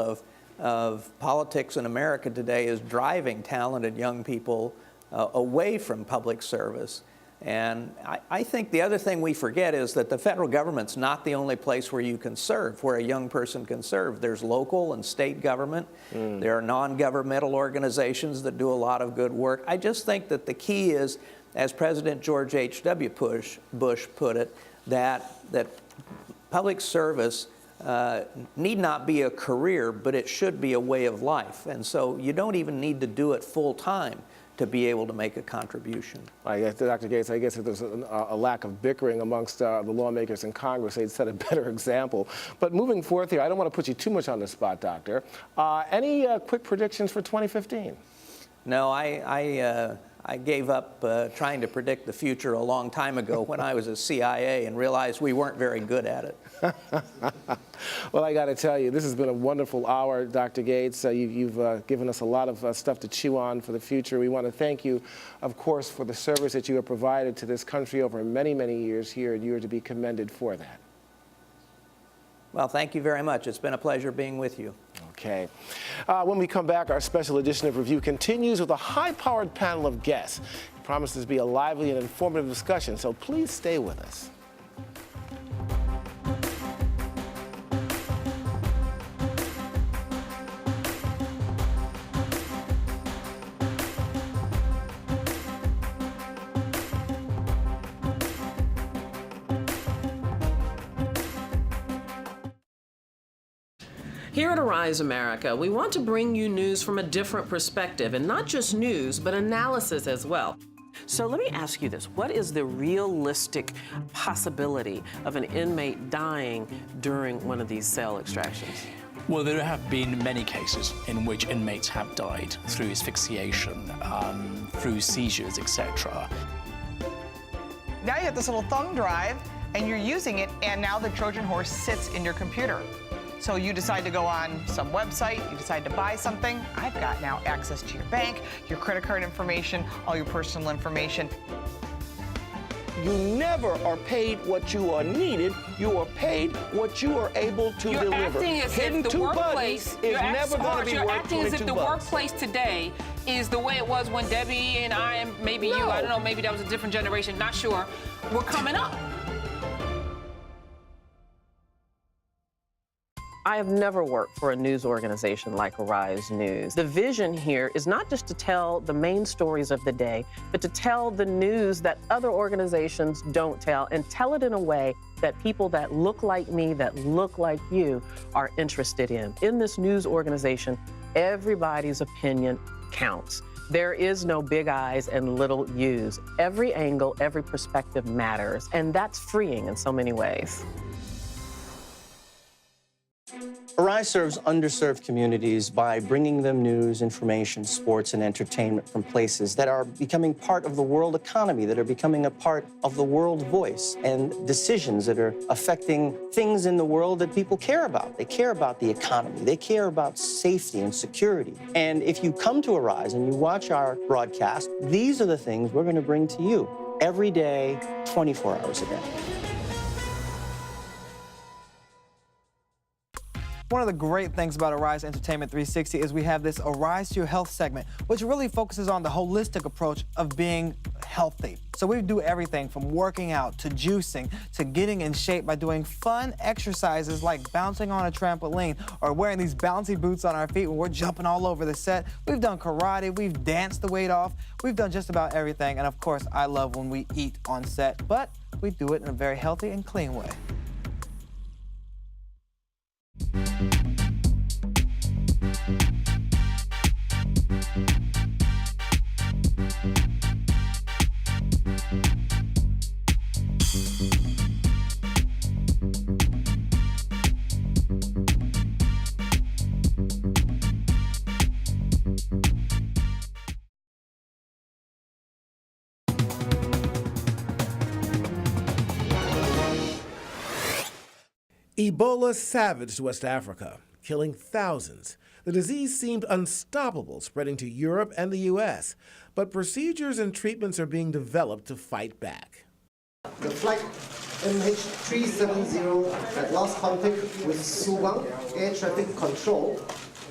of politics in America today is driving talented young people away from public service. And I think the other thing we forget is that the federal government's not the only place where you can serve, where a young person can serve. There's local and state government. There are non-governmental organizations that do a lot of good work. I just think that the key is, as President George H.W. Bush put it, that public service need not be a career, but it should be a way of life. And so you don't even need to do it full time to be able to make a contribution. I guess, Dr. Gates, I guess if there's a lack of bickering amongst the lawmakers in Congress, they'd set a better example. But moving forth here, I don't want to put you too much on the spot, Doctor. Any quick predictions for 2015? No, I gave up trying to predict the future a long time ago when I was at CIA and realized we weren't very good at it. Well, I got to tell you, this has been a wonderful hour, Dr. Gates. You've given us a lot of stuff to chew on for the future. We want to thank you, of course, for the service that you have provided to this country over many, many years here, and you are to be commended for that. Well, thank you very much. It's been a pleasure being with you. Okay. When we come back, our special edition of Review continues with a high-powered panel of guests. It promises to be a lively and informative discussion, so please stay with us. Here at Arise America, we want to bring you news from a different perspective, and not just news, but analysis as well. So let me ask you this. What is the realistic possibility of an inmate dying during one of these cell extractions? Well, there have been many cases in which inmates have died through asphyxiation, through seizures, etc. Now you have this little thumb drive, and you're using it, and now the Trojan horse sits in your computer. So you decide to go on some website, you decide to buy something. I've got now access to your bank, your credit card information, all your personal information. You never are paid what you are needed. You are paid what you are able to You're deliver. acting as Hitting if the 2 workplace buttons is never going to be You're worth acting as if 22 the bucks. workplace today is the way it was when Debbie and I, and maybe you, I don't know, maybe that was a different generation, not sure, were coming up. I have never worked for a news organization like Arise News. The vision here is not just to tell the main stories of the day, but to tell the news that other organizations don't tell, and tell it in a way that people that look like me, that look like you, are interested in. In this news organization, everybody's opinion counts. There is no big I's and little U's. Every angle, every perspective matters, and that's freeing in so many ways. Arise serves underserved communities by bringing them news, information, sports, and entertainment from places that are becoming part of the world economy, that are becoming a part of the world voice, and decisions that are affecting things in the world that people care about. They care about the economy. They care about safety and security. And if you come to Arise and you watch our broadcast, these are the things we're going to bring to you every day, 24 hours a day. One of the great things about Arise Entertainment 360 is we have this Arise to Your Health segment, which really focuses on the holistic approach of being healthy. So we do everything from working out to juicing to getting in shape by doing fun exercises like bouncing on a trampoline or wearing these bouncy boots on our feet when we're jumping all over the set. We've done karate, we've danced the weight off, we've done just about everything. And of course, I love when we eat on set, but we do it in a very healthy and clean way. Ebola savaged West Africa, killing thousands. The disease seemed unstoppable, spreading to Europe and the U.S., but procedures and treatments are being developed to fight back. The flight MH370 had lost contact with Subang Air Traffic Control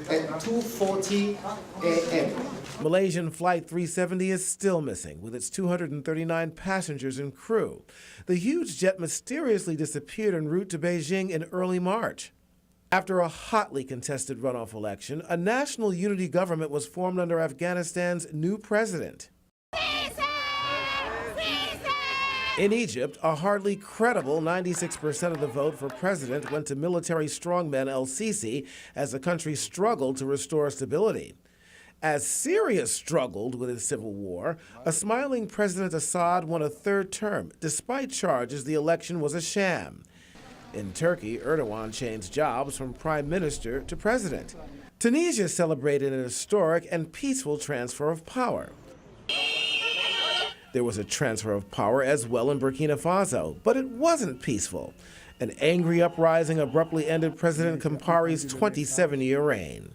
at 2:40 a.m. Malaysian Flight 370 is still missing, with its 239 passengers and crew. The huge jet mysteriously disappeared en route to Beijing in early March. After a hotly contested runoff election, a national unity government was formed under Afghanistan's new president. In Egypt, a hardly credible 96% of the vote for president went to military strongman el-Sisi as the country struggled to restore stability. As Syria struggled with its civil war, a smiling President Assad won a third term, despite charges the election was a sham. In Turkey, Erdogan changed jobs from prime minister to president. Tunisia celebrated an historic and peaceful transfer of power. There was a transfer of power as well in Burkina Faso, but it wasn't peaceful. An angry uprising abruptly ended President Compaore's 27-year reign.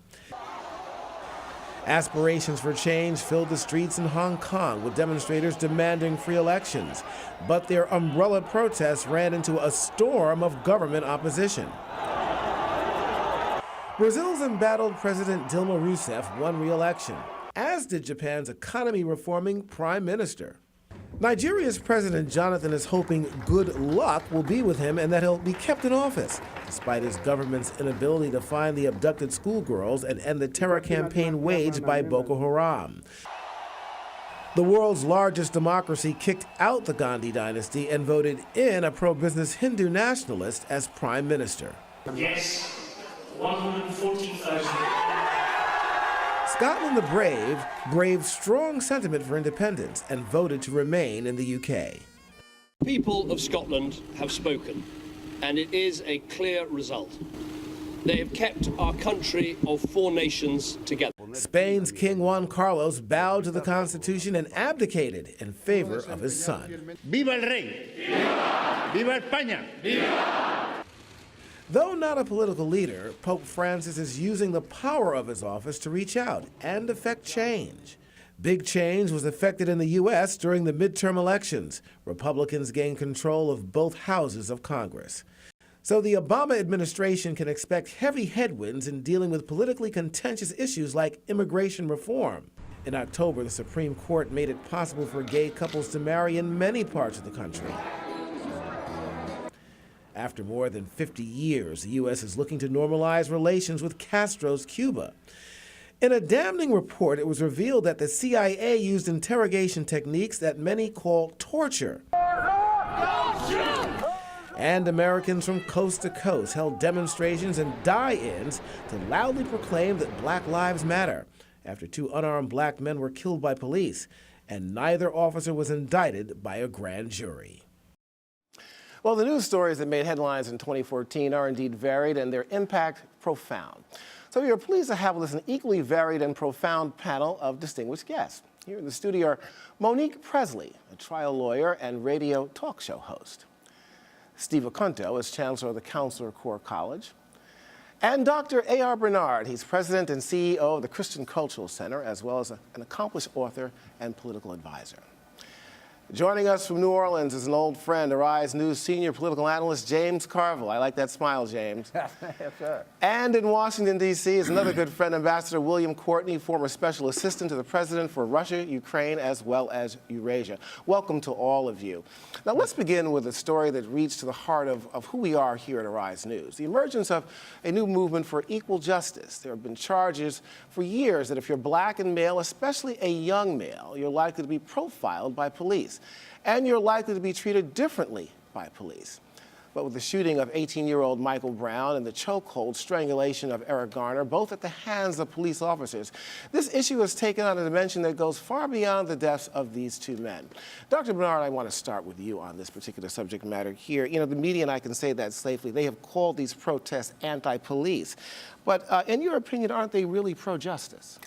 Aspirations for change filled the streets in Hong Kong, with demonstrators demanding free elections. But their umbrella protests ran into a storm of government opposition. Brazil's embattled President Dilma Rousseff won re-election, as did Japan's economy-reforming prime minister. Nigeria's President Jonathan is hoping good luck will be with him and that he'll be kept in office, despite his government's inability to find the abducted schoolgirls and end the terror campaign waged by Boko Haram. The world's largest democracy kicked out the Gandhi dynasty and voted in a pro-business Hindu nationalist as prime minister. Yes, 114,000. Scotland the Brave braved strong sentiment for independence and voted to remain in the UK. People of Scotland have spoken, and it is a clear result. They have kept our country of four nations together. Spain's King Juan Carlos bowed to the Constitution and abdicated in favor of his son. ¡Viva el rey! ¡Viva! ¡Viva España! ¡Viva! Though not a political leader, Pope Francis is using the power of his office to reach out and effect change. Big change was effected in the U.S. during the midterm elections. Republicans gained control of both houses of Congress. So the Obama administration can expect heavy headwinds in dealing with politically contentious issues like immigration reform. In October, the Supreme Court made it possible for gay couples to marry in many parts of the country. After more than 50 years, the U.S. is looking to normalize relations with Castro's Cuba. In a damning report, it was revealed that the CIA used interrogation techniques that many call torture. And Americans from coast to coast held demonstrations and die-ins to loudly proclaim that Black Lives Matter after two unarmed black men were killed by police, and neither officer was indicted by a grand jury. Well, the news stories that made headlines in 2014 are indeed varied and their impact profound. So we are pleased to have with us an equally varied and profound panel of distinguished guests. Here in the studio are Monique Presley, a trial lawyer and radio talk show host. Steve Oconto is chancellor of the Counselor Corps College. And Dr. A.R. Bernard, he's president and CEO of the Christian Cultural Center, as well as an accomplished author and political advisor. Joining us from New Orleans is an old friend, Arise News senior political analyst James Carville. I like that smile, James. Yes, sir. And in Washington, D.C. is another good friend, Ambassador William Courtney, former special assistant to the president for Russia, Ukraine, as well as Eurasia. Welcome to all of you. Now, let's begin with a story that reached to the heart of who we are here at Arise News, the emergence of a new movement for equal justice. There have been charges for years that if you're black and male, especially a young male, you're likely to be profiled by police. And you're likely to be treated differently by police. But with the shooting of 18-year-old Michael Brown and the chokehold strangulation of Eric Garner, both at the hands of police officers, this issue has taken on a dimension that goes far beyond the deaths of these two men. Dr. Bernard, I want to start with you on this particular subject matter here. You know, the media, and I can say that safely, they have called these protests anti-police. But in your opinion, aren't they really pro-justice?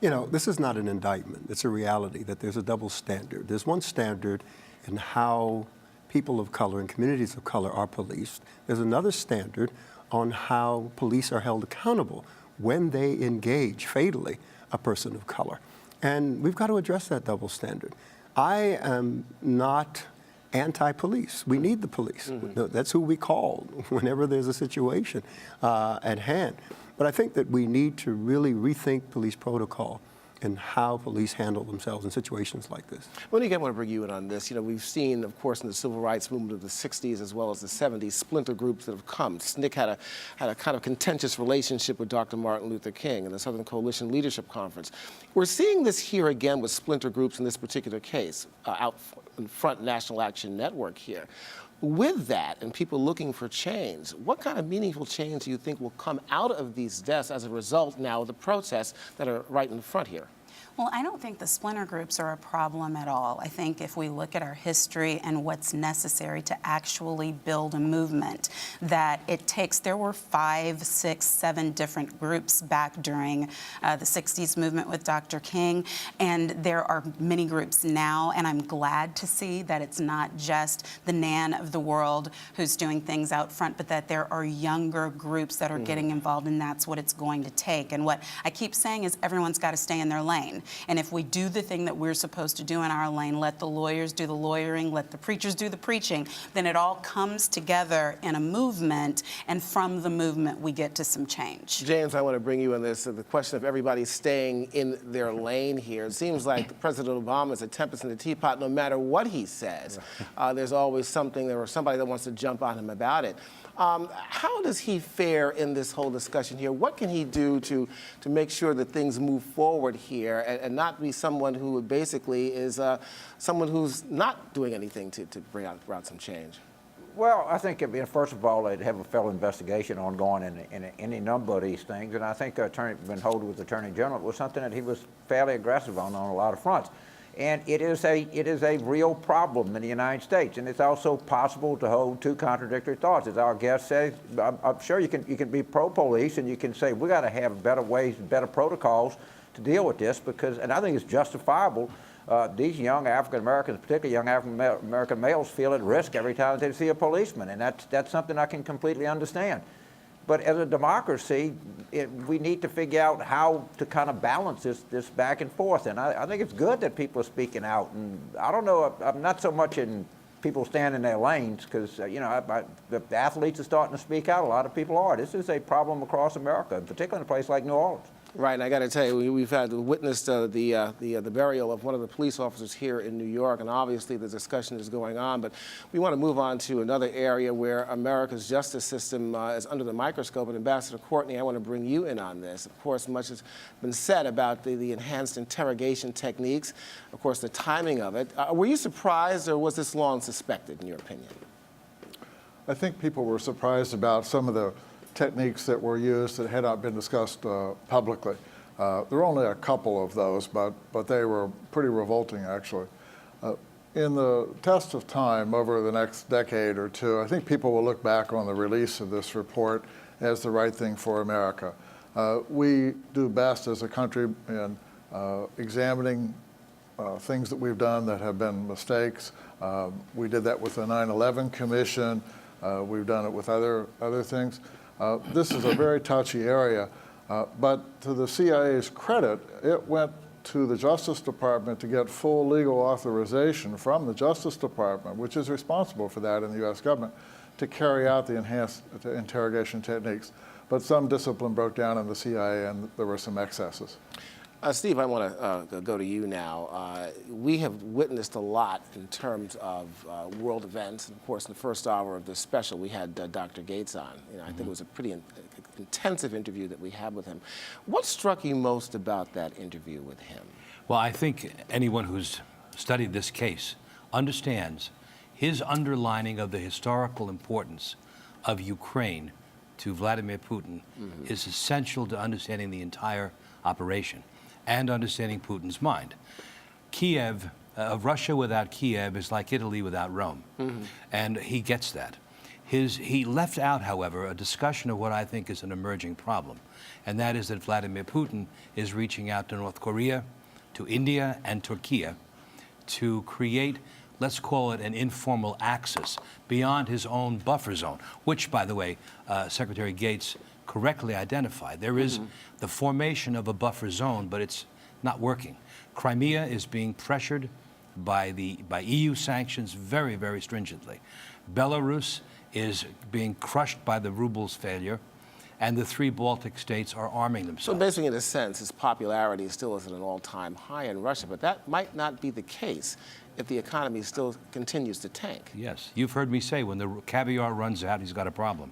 You know, this is not an indictment. It's a reality that there's a double standard. There's one standard in how people of color and communities of color are policed. There's another standard on how police are held accountable when they engage fatally a person of color. And we've got to address that double standard. I am not anti-police. We need the police. That's who we call whenever there's a situation at hand. But I think that we need to really rethink police protocol and how police handle themselves in situations like this. Monique, I want to bring you in on this. You know, we've seen, of course, in the civil rights movement of the 60s as well as the 70s, splinter groups that have come. SNCC had a kind of contentious relationship with Dr. Martin Luther King and the Southern Coalition Leadership Conference. We're seeing this here again with splinter groups in this particular case, out in front National Action Network here. With that and people looking for change, what kind of meaningful change do you think will come out of these deaths as a result now of the protests that are right in front here? Well, I don't think the splinter groups are a problem at all. I think if we look at our history and what's necessary to actually build a movement, that it takes, there were 5, 6, 7 different groups back during the 60s movement with Dr. King, and there are many groups now, and I'm glad to see that it's not just the NAN of the world who's doing things out front, but that there are younger groups that are getting involved, and that's what it's going to take. And what I keep saying is everyone's got to stay in their lane. And if we do the thing that we're supposed to do in our lane, let the lawyers do the lawyering, let the preachers do the preaching, then it all comes together in a movement, and from the movement we get to some change. James, I want to bring you in this, the question of everybody staying in their lane here. It seems like President Obama is a tempest in the teapot. No matter what he says, there's always something or somebody that wants to jump on him about it. How does he fare in this whole discussion here? What can he do to make sure that things move forward here and not be someone who basically is someone who's not doing anything to bring out some change? Well, I think, first of all, they'd have a federal investigation ongoing in any number of these things, and I think Ben Holder was Attorney General. It was something that he was fairly aggressive on a lot of fronts. And it is a real problem in the United States, and it's also possible to hold two contradictory thoughts. As our guest says, I'm sure you can be pro-police, and you can say we got to have better ways, better protocols to deal with this, and I think it's justifiable. These young African Americans, particularly young African American males, feel at risk every time they see a policeman, and that's something I can completely understand. But as a democracy, we need to figure out how to kind of balance this back and forth. And I think it's good that people are speaking out. And I don't know, I'm not so much in people staying in their lanes, because the athletes are starting to speak out. A lot of people are. This is a problem across America, particularly in a place like New Orleans. Right, and I got to tell you, we've witnessed the burial of one of the police officers here in New York, and obviously the discussion is going on. But we want to move on to another area where America's justice system is under the microscope. And Ambassador Courtney, I want to bring you in on this. Of course, much has been said about the enhanced interrogation techniques. Of course, the timing of it. Were you surprised, or was this long suspected, in your opinion? I think people were surprised about some of the techniques that were used that had not been discussed publicly. There were only a couple of those, but they were pretty revolting, actually. In the test of time over the next decade or two, I think people will look back on the release of this report as the right thing for America. We do best as a country in examining things that we've done that have been mistakes. We did that with the 9/11 Commission. We've done it with other things. This is a very touchy area, but to the CIA's credit, it went to the Justice Department to get full legal authorization from the Justice Department, which is responsible for that in the U.S. government, to carry out the enhanced interrogation techniques. But some discipline broke down in the CIA, and there were some excesses. Steve, I want to go to you now. We have witnessed a lot in terms of world events. And of course, in the first hour of this special, we had Dr. Gates on. I think it was a pretty intensive interview that we had with him. What struck you most about that interview with him? Well, I think anyone who's studied this case understands his underlining of the historical importance of Ukraine to Vladimir Putin is essential to understanding the entire operation and understanding Putin's mind. Kiev, Russia without Kiev is like Italy without Rome, and he gets that. He left out, however, a discussion of what I think is an emerging problem, and that is that Vladimir Putin is reaching out to North Korea, to India, and Turkey to create, let's call it an informal axis beyond his own buffer zone, which, by the way, Secretary Gates correctly identified. There is the formation of a buffer zone, but it's not working. Crimea is being pressured by EU sanctions very, very stringently. Belarus is being crushed by the ruble's failure, and the three Baltic states are arming themselves. So basically, in a sense, his popularity still is at an all-time high in Russia, but that might not be the case if the economy still continues to tank. Yes, you've heard me say when the caviar runs out, he's got a problem.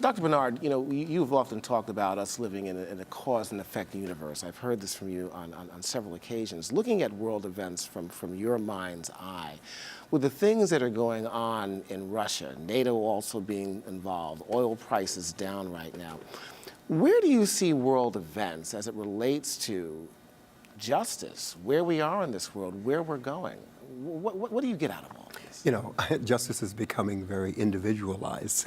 Dr. Bernard, you've often talked about us living in a cause and effect universe. I've heard this from you on several occasions. Looking at world events from your mind's eye, with the things that are going on in Russia, NATO also being involved, oil prices down right now, where do you see world events as it relates to justice, where we are in this world, where we're going? What do you get out of all this? Justice is becoming very individualized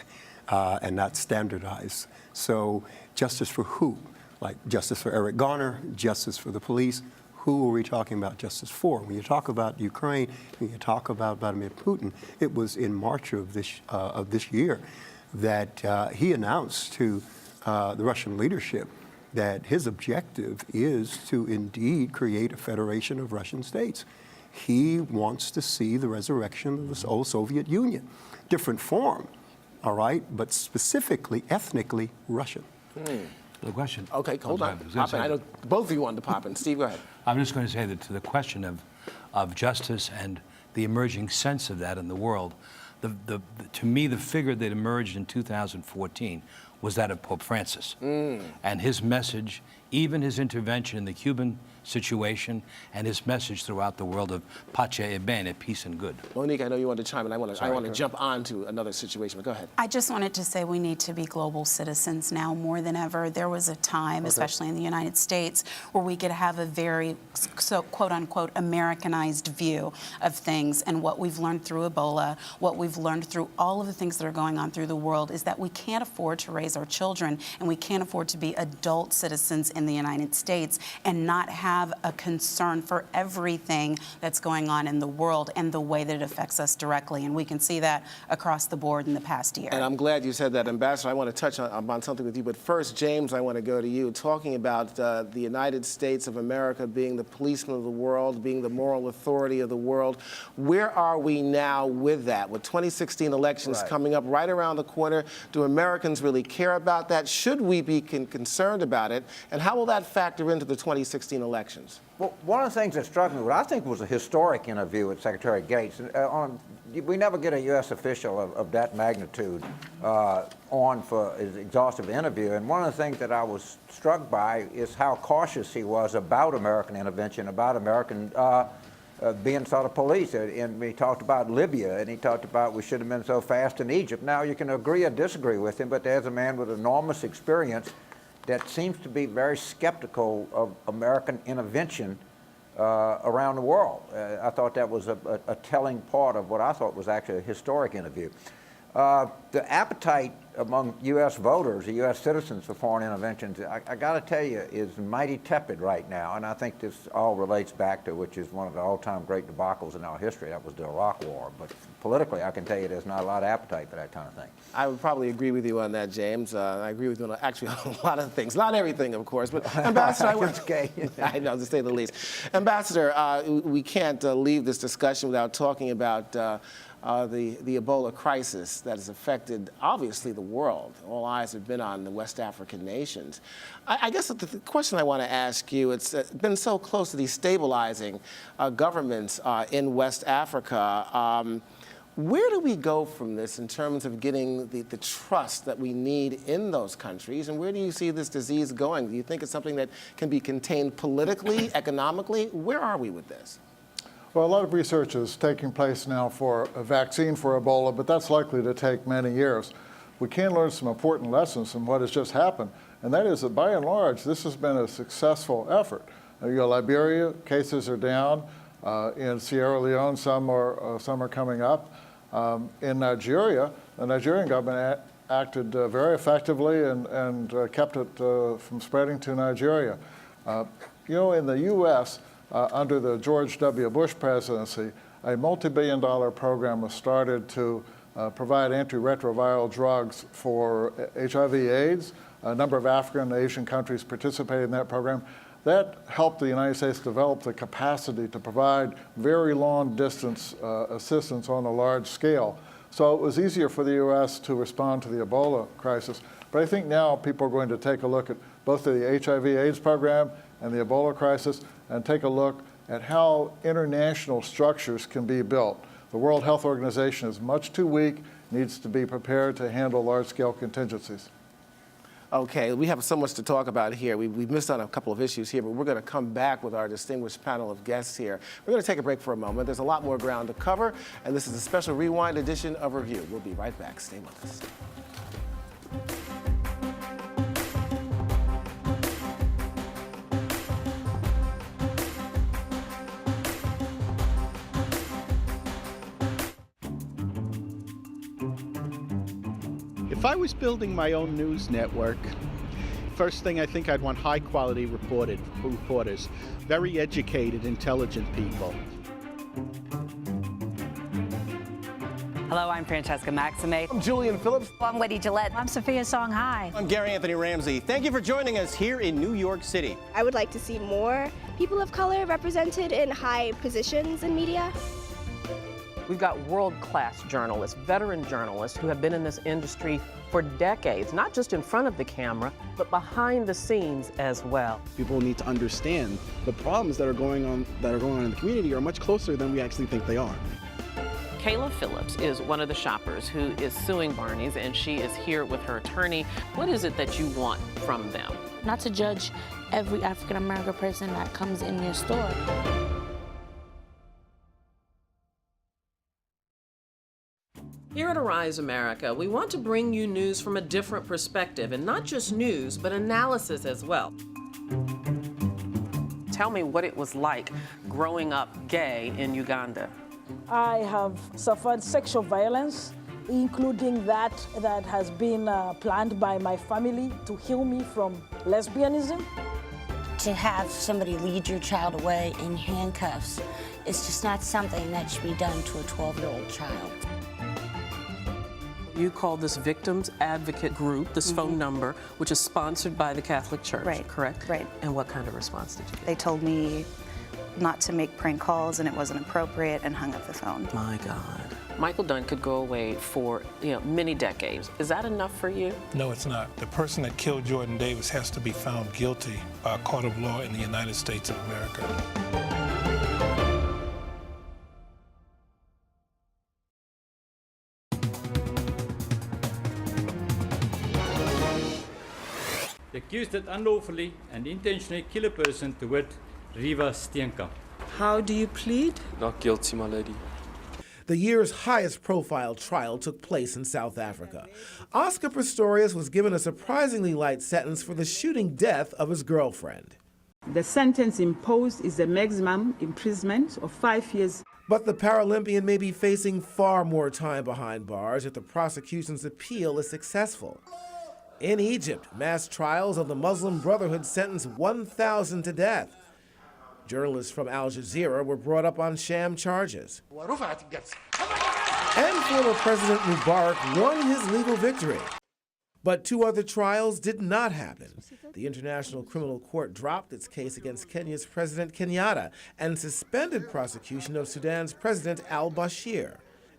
and not standardized. So justice for who? Like justice for Eric Garner, justice for the police. Who are we talking about justice for? When you talk about Ukraine, when you talk about Vladimir Putin, it was in March of this year that he announced to the Russian leadership that his objective is to indeed create a federation of Russian states. He wants to see the resurrection of the old Soviet Union. Different form, all right, but specifically, ethnically Russian. The question. Okay, hold on. I know both of you wanted to pop in. Steve, go ahead. I'm just going to say that to the question of justice and the emerging sense of that in the world, to me, the figure that emerged in 2014 was that of Pope Francis. And his message, even his intervention in the Cuban situation, and his message throughout the world of pace e bene, peace and good. Monique, I know you wanted to chime in. I want to jump on to another situation, but go ahead. I just wanted to say we need to be global citizens now more than ever. There was a time, especially in the United States, where we could have a very, quote-unquote, Americanized view of things. And what we've learned through Ebola, what we've learned through all of the things that are going on through the world is that we can't afford to raise our children, and we can't afford to be adult citizens in the United States and not have a concern for everything that's going on in the world and the way that it affects us directly. And we can see that across the board in the past year. And I'm glad you said that, Ambassador. I want to touch on something with you. But first, James, I want to go to you. Talking about the United States of America being the policeman of the world, being the moral authority of the world. Where are we now with that? With 2016 elections coming up right around the corner, do Americans really care about that? Should we be concerned about it? And how will that factor into the 2016 elections? Well, one of the things that struck me, what I think was a historic interview with Secretary Gates, we never get a U.S. official of that magnitude on for his exhaustive interview. And one of the things that I was struck by is how cautious he was about American intervention, about American being sort of police. And he talked about Libya, and he talked about we should have been so fast in Egypt. Now, you can agree or disagree with him, but there's a man with enormous experience that seems to be very skeptical of American intervention around the world. I thought that was a telling part of what I thought was actually a historic interview. The appetite among U.S. voters, the U.S. citizens for foreign interventions, I got to tell you, is mighty tepid right now. And I think this all relates back to, which is one of the all-time great debacles in our history, that was the Iraq War. But politically, I can tell you there's not a lot of appetite for that kind of thing. I would probably agree with you on that, James. I agree with you on actually on a lot of things. Not everything, of course, but Ambassador, I know, to say the least. Ambassador, we can't leave this discussion without talking about the Ebola crisis that has affected, obviously, the world. All eyes have been on the West African nations. I guess the question I want to ask you, it's been so close to destabilizing governments in West Africa. Where do we go from this in terms of getting the trust that we need in those countries? And where do you see this disease going? Do you think it's something that can be contained politically, economically? Where are we with this? Well, a lot of research is taking place now for a vaccine for Ebola, but that's likely to take many years. We can learn some important lessons from what has just happened, and that is that by and large, this has been a successful effort. Liberia, cases are down. In Sierra Leone, some are coming up. In Nigeria, the Nigerian government acted very effectively and kept it from spreading to Nigeria. In the U.S., under the George W. Bush presidency, a multi-billion-dollar program was started to provide antiretroviral drugs for HIV/AIDS. A number of African and Asian countries participated in that program. That helped the United States develop the capacity to provide very long-distance assistance on a large scale. So it was easier for the U.S. to respond to the Ebola crisis. But I think now people are going to take a look at both the HIV/AIDS program and the Ebola crisis and take a look at how international structures can be built. The World Health Organization is much too weak, needs to be prepared to handle large-scale contingencies. Okay, we have so much to talk about here. We've missed on a couple of issues here, but we're going to come back with our distinguished panel of guests here. We're going to take a break for a moment. There's a lot more ground to cover, and this is a special rewind edition of Review. We'll be right back. Stay with us. If I was building my own news network, first thing I think I'd want high-quality reporters, very educated, intelligent people. Hello, I'm Francesca Maxime. I'm Julian Phillips. I'm Wendy Gillette. I'm Sophia Song Hai. I'm Gary Anthony Ramsey. Thank you for joining us here in New York City. I would like to see more people of color represented in high positions in media. We've got world-class journalists, veteran journalists who have been in this industry for decades, not just in front of the camera, but behind the scenes as well. People need to understand the problems that are going on in the community are much closer than we actually think they are. Kayla Phillips is one of the shoppers who is suing Barney's, and she is here with her attorney. What is it that you want from them? Not to judge every African American person that comes in their store. Here at Arise America, we want to bring you news from a different perspective, and not just news, but analysis as well. Tell me what it was like growing up gay in Uganda. I have suffered sexual violence, including that has been planned by my family to heal me from lesbianism. To have somebody lead your child away in handcuffs is just not something that should be done to a 12-year-old child. You call this Victims Advocate Group, this phone number, which is sponsored by the Catholic Church, correct? Right. And what kind of response did you get? They told me not to make prank calls and it wasn't appropriate and hung up the phone. My God. Michael Dunn could go away for many decades. Is that enough for you? No, it's not. The person that killed Jordan Davis has to be found guilty by a court of law in the United States of America. The accused did unlawfully and intentionally kill a person, to wit, Riva Steenkamp. How do you plead? Not guilty, my lady. The year's highest profile trial took place in South Africa. Oscar Pistorius was given a surprisingly light sentence for the shooting death of his girlfriend. The sentence imposed is a maximum imprisonment of 5 years. But the Paralympian may be facing far more time behind bars if the prosecution's appeal is successful. In Egypt, mass trials of the Muslim Brotherhood sentenced 1,000 to death. Journalists from Al Jazeera were brought up on sham charges. And former President Mubarak won his legal victory. But 2 other trials did not happen. The International Criminal Court dropped its case against Kenya's President Kenyatta and suspended prosecution of Sudan's President al-Bashir.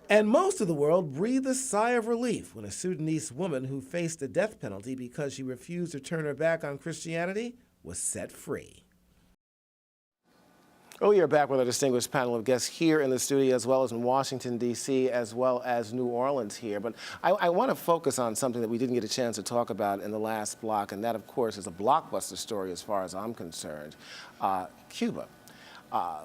And most of the world breathed a sigh of relief when a Sudanese woman who faced the death penalty because she refused to turn her back on Christianity was set free. Oh, you're back with a distinguished panel of guests here in the studio, as well as in Washington, D.C., as well as New Orleans here. But I want to focus on something that we didn't get a chance to talk about in the last block, and that, of course, is a blockbuster story as far as I'm concerned, Cuba.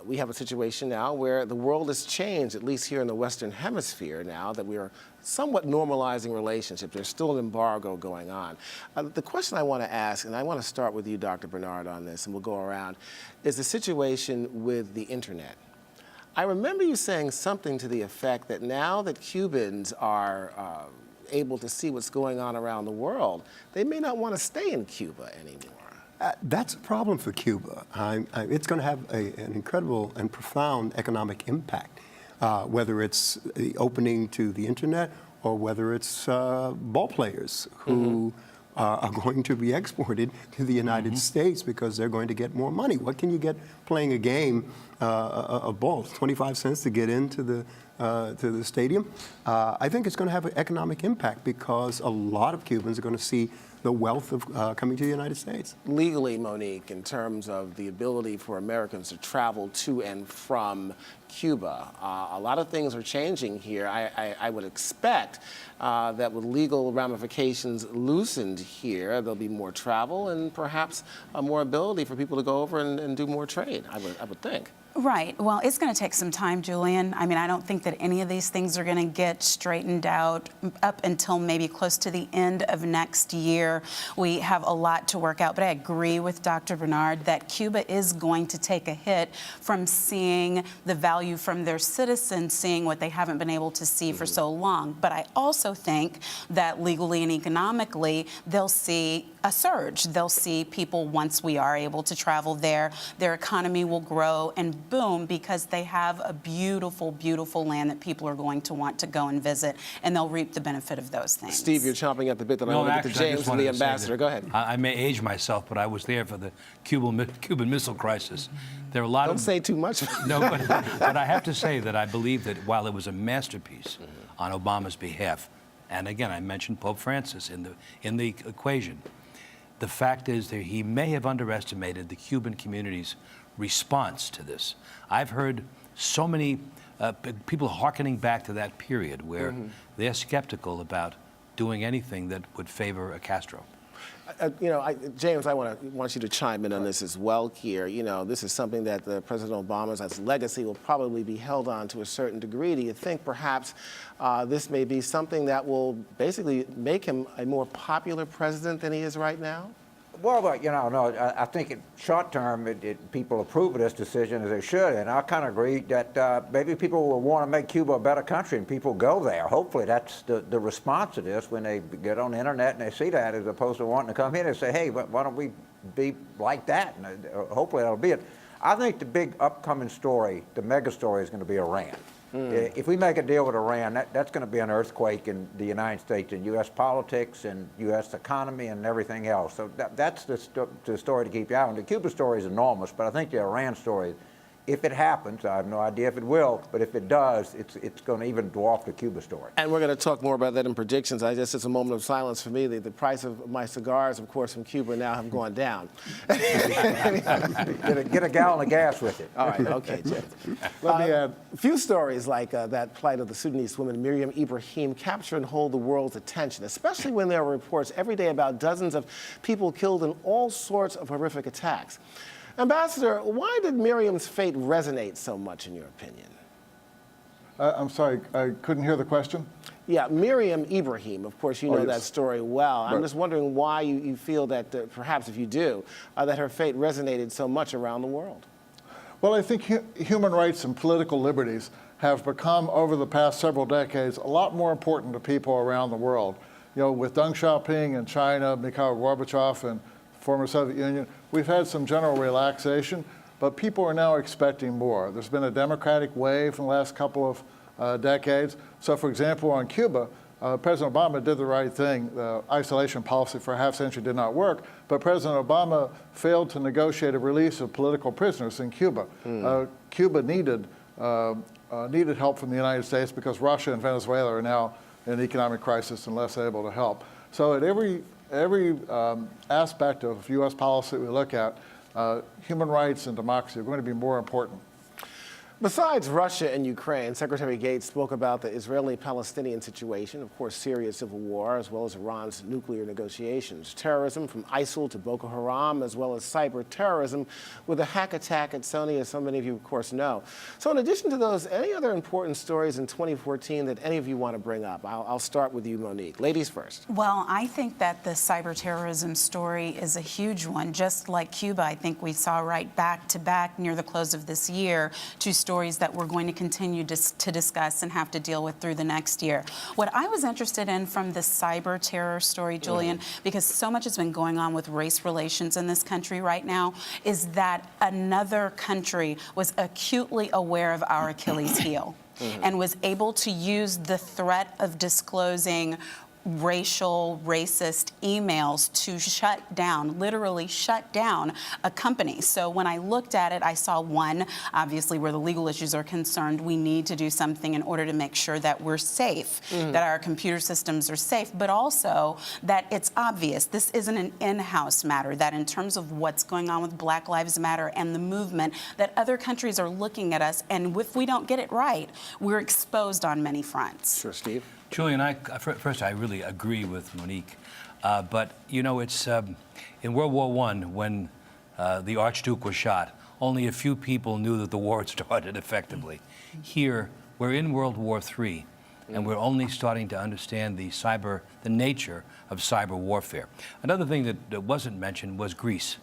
We have a situation now where the world has changed, at least here in the Western Hemisphere now that we are somewhat normalizing relationships. There's still an embargo going on. The question I want to ask, and I want to start with you, Dr. Bernard, on this, and we'll go around, is the situation with the internet. I remember you saying something to the effect that now that Cubans are able to see what's going on around the world, they may not want to stay in Cuba anymore. That's a problem for Cuba. It's going to have an incredible and profound economic impact, whether it's the opening to the internet or whether it's ball players who are going to be exported to the United States because they're going to get more money. What can you get playing a game, a ball, 25 cents to get into the stadium? I think it's going to have an economic impact because a lot of Cubans are going to see the wealth of coming to the United States. Legally, Monique, in terms of the ability for Americans to travel to and from Cuba, a lot of things are changing here. I would expect that with legal ramifications loosened here, there'll be more travel and perhaps more ability for people to go over and do more trade, I would think. Right. Well, it's going to take some time, Julian. I mean, I don't think that any of these things are going to get straightened out up until maybe close to the end of next year. We have a lot to work out, but I agree with Dr. Bernard that Cuba is going to take a hit from seeing the value from their citizens, seeing what they haven't been able to see for so long. But I also think that legally and economically, they'll see a surge. They'll see people, once we are able to travel there, their economy will grow and boom, because they have a beautiful, beautiful land that people are going to want to go and visit, and they'll reap the benefit of those things. Steve, you're chomping at the bit that I want to get to James and the ambassador. Go ahead. I may age myself, but I was there for the Cuban Missile Crisis. There are a lot Don't say too much. No, but I have to say that I believe that while it was a masterpiece on Obama's behalf, and again, I mentioned Pope Francis in the equation, the fact is that he may have underestimated the Cuban community's response to this. I've heard so many people hearkening back to that period where they're skeptical about doing anything that would favor a Castro. James, I want you to chime in on this as well here. This is something that President Obama's legacy will probably be held on to a certain degree. Do you think perhaps this may be something that will basically make him a more popular president than he is right now? Well, no, I think in short term, people approve of this decision as they should, and I kind of agree that maybe people will want to make Cuba a better country, and people go there. Hopefully, that's the response to this when they get on the internet and they see that, as opposed to wanting to come here and say, hey, why don't we be like that? And hopefully, that'll be it. I think the big upcoming story, the mega story, is going to be Iran. If we make a deal with Iran, that's going to be an earthquake in the United States and U.S. politics and U.S. economy and everything else. So that's the story to keep your eye on. The Cuba story is enormous, but I think the Iran story, if it happens, I have no idea if it will, but if it does, it's going to even dwarf the Cuba story. And we're going to talk more about that in predictions. It's a moment of silence for me. The price of my cigars, of course, from Cuba now have gone down. Get a gallon of gas with it. All right, okay, Jim. Let me add. A few stories like that plight of the Sudanese woman Miriam Ibrahim capture and hold the world's attention, especially when there are reports every day about dozens of people killed in all sorts of horrific attacks. Ambassador, why did Miriam's fate resonate so much, in your opinion? I'm sorry, I couldn't hear the question. Yeah, Miriam Ibrahim, of course, you know that story well. I'm just wondering why you feel that, perhaps if you do, that her fate resonated so much around the world. Well, I think human rights and political liberties have become, over the past several decades, a lot more important to people around the world. With Deng Xiaoping in China, Mikhail Gorbachev in former Soviet Union, we've had some general relaxation, but people are now expecting more. There's been a democratic wave in the last couple of decades. So, for example, on Cuba, President Obama did the right thing. The isolation policy for a half century did not work, but President Obama failed to negotiate a release of political prisoners in Cuba. Cuba needed help from the United States because Russia and Venezuela are now in economic crisis and less able to help. So at every aspect of U.S. policy we look at, human rights and democracy are going to be more important. Besides Russia and Ukraine, Secretary Gates spoke about the Israeli-Palestinian situation, of course, Syria's civil war, as well as Iran's nuclear negotiations, terrorism from ISIL to Boko Haram, as well as cyber terrorism with a hack attack at Sony, as so many of you, of course, know. So in addition to those, any other important stories in 2014 that any of you want to bring up? I'll start with you, Monique. Ladies first. Well, I think that the cyber terrorism story is a huge one. Just like Cuba, I think we saw right back to back near the close of this year two stories that we're going to continue to discuss and have to deal with through the next year. What I was interested in from the cyber terror story, Julian, because so much has been going on with race relations in this country right now, is that another country was acutely aware of our Achilles heel and was able to use the threat of disclosing racial, racist emails to shut down, literally shut down a company. So when I looked at it, I saw one, obviously where the legal issues are concerned, we need to do something in order to make sure that we're safe, that our computer systems are safe, but also that it's obvious this isn't an in-house matter, that in terms of what's going on with Black Lives Matter and the movement, that other countries are looking at us, and if we don't get it right, we're exposed on many fronts. Sure, Steve. Julian, first, I really agree with Monique. But, it's in World War I, when the Archduke was shot, only a few people knew that the war had started effectively. Here, we're in World War III, and we're only starting to understand the nature of cyber warfare. Another thing that wasn't mentioned was Greece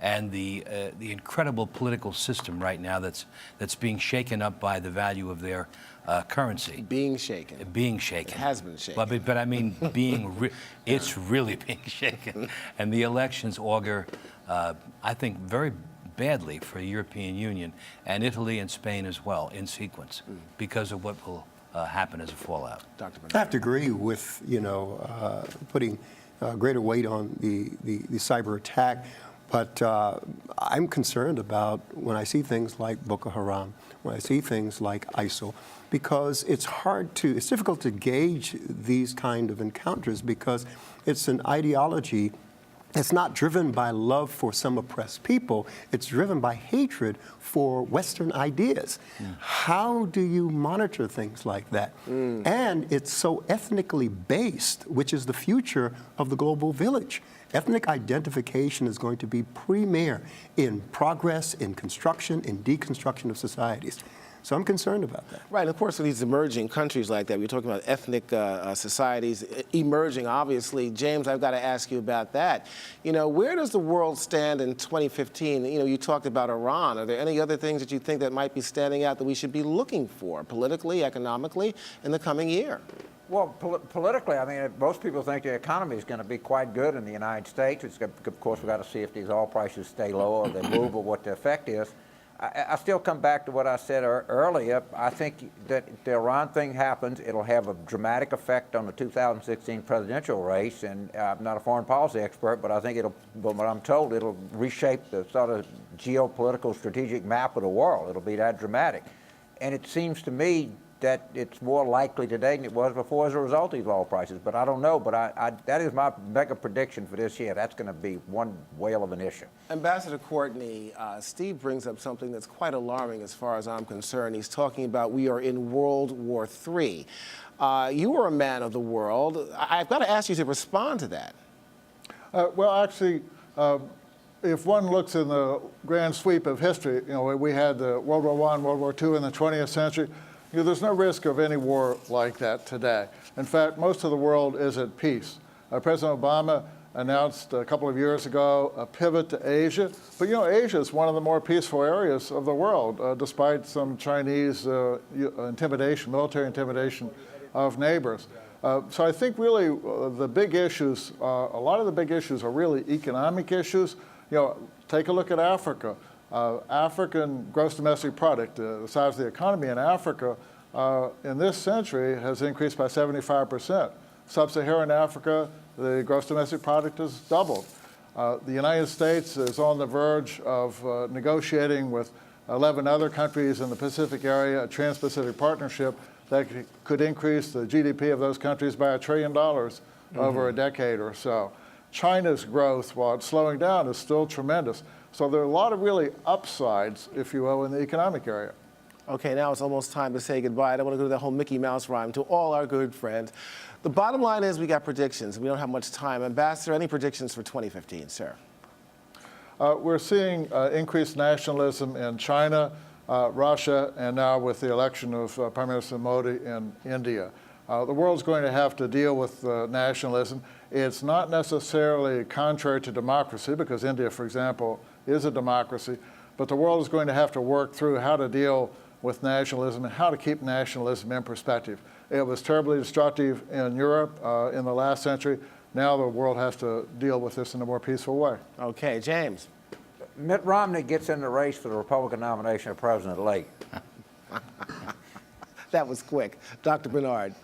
and the incredible political system right now that's being shaken up by the value of their currency. Being shaken. Being shaken. It has been shaken. But I mean, it's really being shaken. And the elections augur, I think, very badly for the European Union and Italy and Spain as well in sequence because of what will happen as a fallout. Dr. I have to agree with, putting greater weight on the cyber attack. But I'm concerned about when I see things like Boko Haram, when I see things like ISIL, because it's difficult to gauge these kind of encounters because it's an ideology It's not driven by love for some oppressed people. It's driven by hatred for Western ideas. How do you monitor things like that? And it's so ethnically based, which is the future of the global village. Ethnic identification is going to be premier in progress, in construction, in deconstruction of societies. So I'm concerned about that. Right, and of course, for these emerging countries like that, we're talking about ethnic societies emerging, obviously. James, I've got to ask you about that. You know, where does the world stand in 2015? You know, you talked about Iran. Are there any other things that you think that might be standing out that we should be looking for politically, economically, in the coming year? Well, politically, I mean, most people think the economy is going to be quite good in the United States. Of course, we've got to see if these oil prices stay low or they move or what the effect is. I still come back to what I said earlier. I think that if the Iran thing happens, it'll have a dramatic effect on the 2016 presidential race. And I'm not a foreign policy expert, but I think but what I'm told, it'll reshape the sort of geopolitical strategic map of the world. It'll be that dramatic. And it seems to me that it's more likely today than it was before as a result of these oil prices. But I don't know. But that is my mega prediction for this year. That's going to be one whale of an issue. Ambassador Courtney, Steve brings up something that's quite alarming as far as I'm concerned. He's talking about we are in World War III. You are a man of the world. I've got to ask you to respond to that. Well, actually, if one looks in the grand sweep of history, you know, we had World War I, World War II in the 20th century. You know, there's no risk of any war like that today. In fact, most of the world is at peace. President Obama announced a couple of years ago a pivot to Asia. But, you know, Asia is one of the more peaceful areas of the world, despite some Chinese intimidation, military intimidation of neighbors. So I think really the big issues, a lot of the big issues are really economic issues. You know, take a look at Africa. African gross domestic product, the size of the economy in Africa in this century has increased by 75%. Sub-Saharan Africa, the gross domestic product has doubled. The United States is on the verge of negotiating with 11 other countries in the Pacific area, a Trans-Pacific Partnership that could increase the GDP of those countries by $1 trillion over a decade or so. China's growth, while it's slowing down, is still tremendous. So there are a lot of really upsides, if you will, in the economic area. Okay, now it's almost time to say goodbye. I don't want to go to that whole Mickey Mouse rhyme to all our good friends. The bottom line is we got predictions. We don't have much time. Ambassador, any predictions for 2015, sir? We're seeing increased nationalism in China, Russia, and now with the election of Prime Minister Modi in India. The world's going to have to deal with nationalism. It's not necessarily contrary to democracy, because India, for example, is a democracy, but the world is going to have to work through how to deal with nationalism and how to keep nationalism in perspective. It was terribly destructive in Europe in the last century. Now the world has to deal with this in a more peaceful way. Okay, James. Mitt Romney gets in the race for the Republican nomination of President late. That was quick. Dr. Bernard.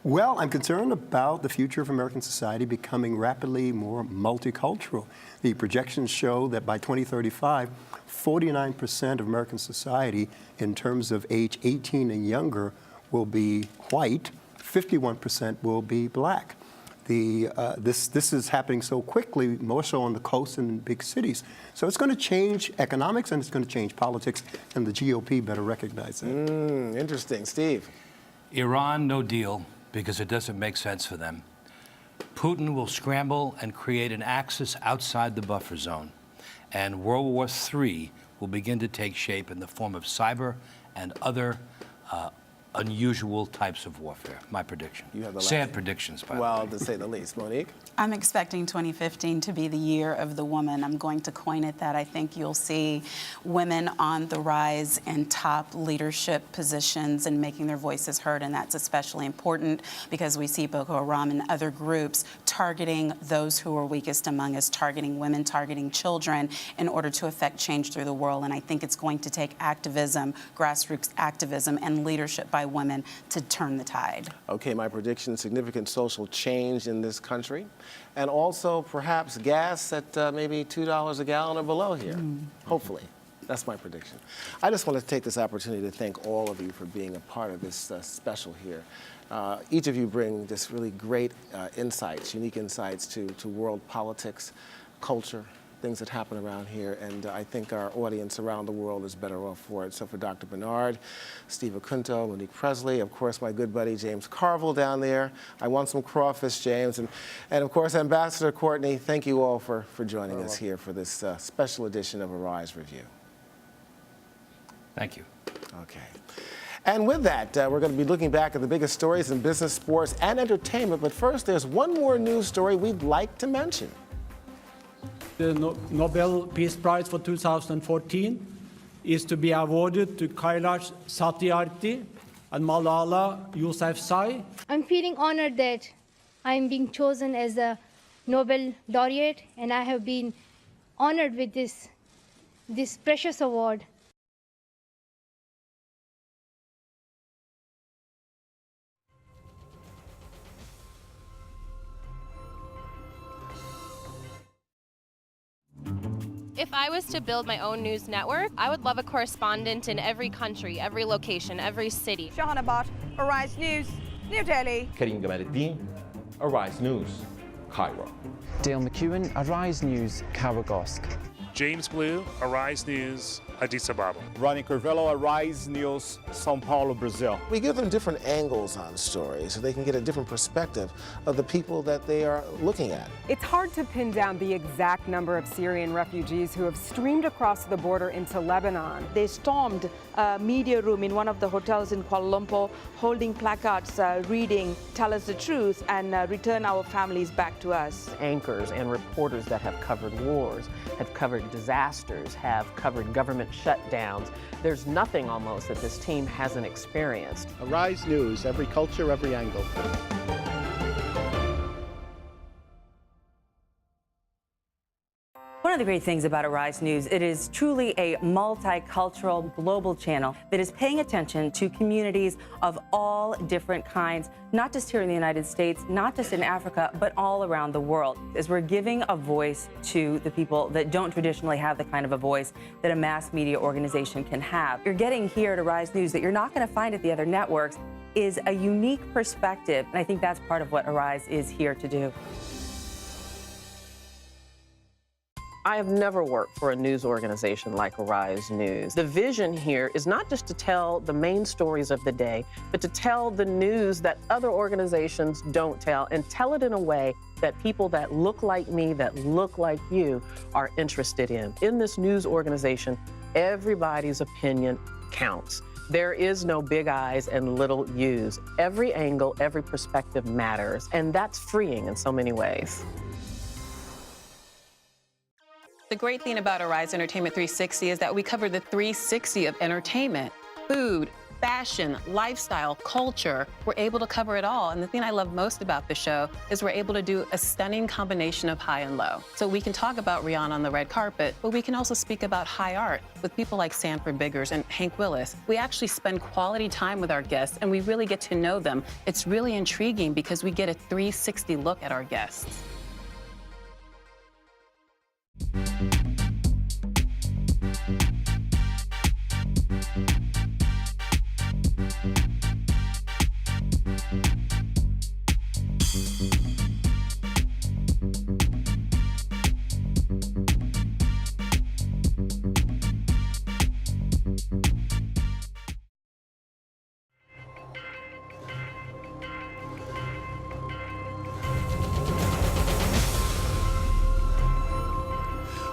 Well, I'm concerned about the future of American society becoming rapidly more multicultural. The projections show that by 2035, 49% of American society, in terms of age 18 and younger, will be white, 51% will be black. This is happening so quickly, more so on the coast and in big cities. So it's going to change economics and it's going to change politics, and the GOP better recognize that. Interesting. Steve? Iran, no deal, because it doesn't make sense for them. Putin will scramble and create an axis outside the buffer zone, and World War III will begin to take shape in the form of cyber and other unusual types of warfare. My prediction. You have the sad predictions, by the way. Well, to say the least. Monique? I'm expecting 2015 to be the year of the woman. I'm going to coin it that. I think you'll see women on the rise in top leadership positions and making their voices heard, and that's especially important because we see Boko Haram and other groups targeting those who are weakest among us, targeting women, targeting children in order to affect change through the world. And I think it's going to take activism, grassroots activism, and leadership by women to turn the tide. Okay, my prediction, significant social change in this country. And also perhaps gas at maybe $2 a gallon or below here, hopefully. That's my prediction. I just want to take this opportunity to thank all of you for being a part of this special here. Each of you bring just really great insights, unique insights to world politics, culture, things that happen around here, and I think our audience around the world is better off for it. So for Dr. Bernard, Steve Acunto, Monique Presley, of course my good buddy James Carville down there. I want some crawfish, James, and of course Ambassador Courtney, thank you all for joining us here for this special edition of Arise Review. Thank you. Okay. And with that, we're going to be looking back at the biggest stories in business, sports, and entertainment, but first there's one more news story we'd like to mention. The Nobel Peace Prize for 2014 is to be awarded to Kailash Satyarthi and Malala Yousafzai. I'm feeling honored that I'm being chosen as a Nobel laureate, and I have been honored with this precious award. If I was to build my own news network, I would love a correspondent in every country, every location, every city. Shahana Bhatt, Arise News, New Delhi. Karim Gamaluddin, Arise News, Cairo. Dale McEwen, Arise News, Kawagosk. James Blue, Arise News, Addis Ababa. Ronnie Curvello, Arise News, São Paulo, Brazil. We give them different angles on stories so they can get a different perspective of the people that they are looking at. It's hard to pin down the exact number of Syrian refugees who have streamed across the border into Lebanon. They stormed a media room in one of the hotels in Kuala Lumpur, holding placards reading, "Tell us the truth and return our families back to us." Anchors and reporters that have covered wars, have covered disasters, have covered government shutdowns. There's nothing almost that this team hasn't experienced. Arise News, every culture, every angle. One of the great things about Arise News, it is truly a multicultural global channel that is paying attention to communities of all different kinds, not just here in the United States, not just in Africa, but all around the world. As we're giving a voice to the people that don't traditionally have the kind of a voice that a mass media organization can have. You're getting here at Arise News that you're not going to find at the other networks is a unique perspective, and I think that's part of what Arise is here to do. I have never worked for a news organization like Arise News. The vision here is not just to tell the main stories of the day, but to tell the news that other organizations don't tell, and tell it in a way that people that look like me, that look like you, are interested in. In this news organization, everybody's opinion counts. There is no big I's and little U's. Every angle, every perspective matters, and that's freeing in so many ways. The great thing about Arise Entertainment 360 is that we cover the 360 of entertainment, food, fashion, lifestyle, culture. We're able to cover it all. And the thing I love most about the show is we're able to do a stunning combination of high and low. So we can talk about Rihanna on the red carpet, but we can also speak about high art with people like Sanford Biggers and Hank Willis. We actually spend quality time with our guests and we really get to know them. It's really intriguing because we get a 360 look at our guests.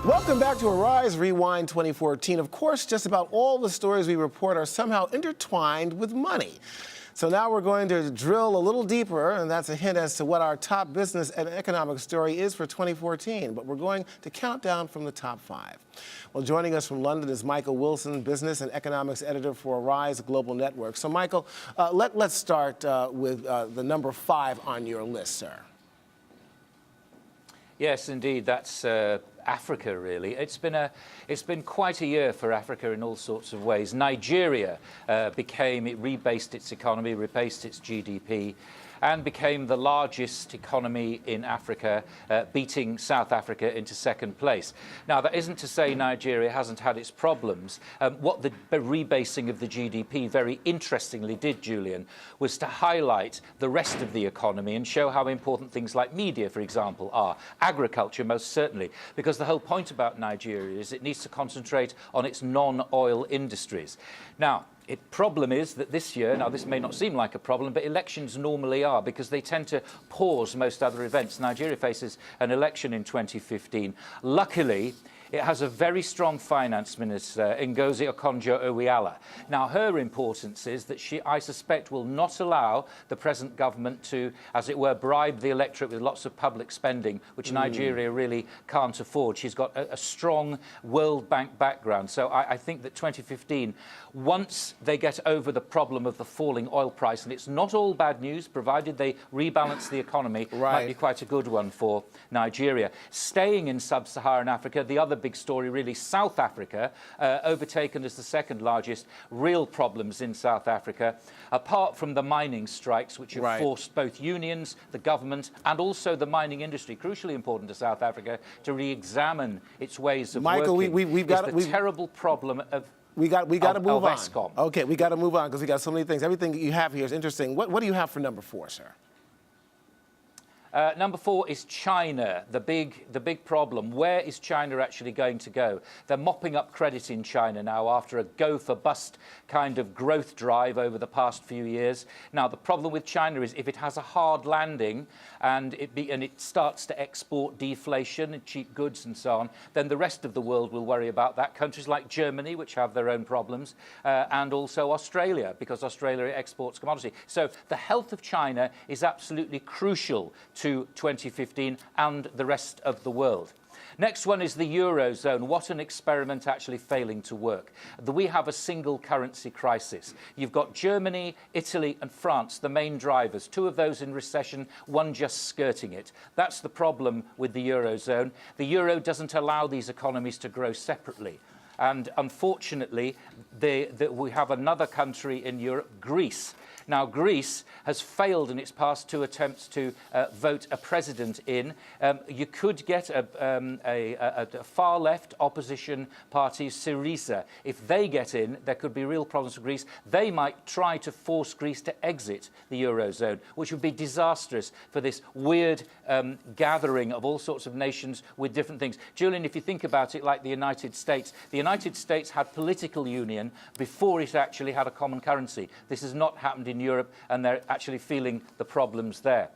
Welcome back to Arise Rewind 2014. Of course, just about all the stories we report are somehow intertwined with money. So now we're going to drill a little deeper, and that's a hint as to what our top business and economic story is for 2014. But we're going to count down from the top 5. Well, joining us from London is Michael Wilson, business and economics editor for Arise Global Network. So, Michael, let's start with the number 5 on your list, sir. Yes, indeed. That's Africa, really. It's been quite a year for Africa in all sorts of ways. Nigeria it rebased its economy, rebased its GDP, and became the largest economy in Africa, beating South Africa into second place. Now, that isn't to say Nigeria hasn't had its problems. What the rebasing of the GDP very interestingly did, Julian, was to highlight the rest of the economy and show how important things like media, for example, are. Agriculture, most certainly, because the whole point about Nigeria is it needs to concentrate on its non-oil industries. Now, the problem is that this year, now this may not seem like a problem, but elections normally are because they tend to pause most other events. Nigeria faces an election in 2015. Luckily, it has a very strong finance minister, Ngozi Okonjo-Iweala. Now, her importance is that she, I suspect, will not allow the present government to, as it were, bribe the electorate with lots of public spending, which Nigeria really can't afford. She's got a strong World Bank background. So I think that 2015, once they get over the problem of the falling oil price, and it's not all bad news, provided they rebalance the economy, might be quite a good one for Nigeria. Staying in sub-Saharan Africa, the other big story, really, South Africa, overtaken as the second largest. Real problems in South Africa, apart from the mining strikes, which have forced both unions, the government, and also the mining industry, crucially important to South Africa, to re-examine its ways of Michael, working. we've got the terrible problem of we got to move on. Eskom. Okay, we got to move on because we got so many things. Everything that you have here is interesting. What do you have for number 4, sir? Number 4 is China, the big problem. Where is China actually going to go? They're mopping up credit in China now after a go-for-bust kind of growth drive over the past few years. Now, the problem with China is if it has a hard landing and it starts to export deflation and cheap goods and so on, then the rest of the world will worry about that. Countries like Germany, which have their own problems, and also Australia, because Australia exports commodity. So the health of China is absolutely crucial to 2015 and the rest of the world. Next one is the Eurozone. What an experiment actually failing to work. We have a single currency crisis. You've got Germany, Italy and France, the main drivers. 2 of those in recession, 1 just skirting it. That's the problem with the Eurozone. The Euro doesn't allow these economies to grow separately. And unfortunately, we have another country in Europe, Greece. Now, Greece has failed in its past 2 attempts to vote a president in. You could get a far-left opposition party, Syriza. If they get in, there could be real problems for Greece. They might try to force Greece to exit the Eurozone, which would be disastrous for this weird gathering of all sorts of nations with different things. Julian, if you think about it like the United States had political union before it actually had a common currency. This has not happened in Europe, and they're actually feeling the problems there.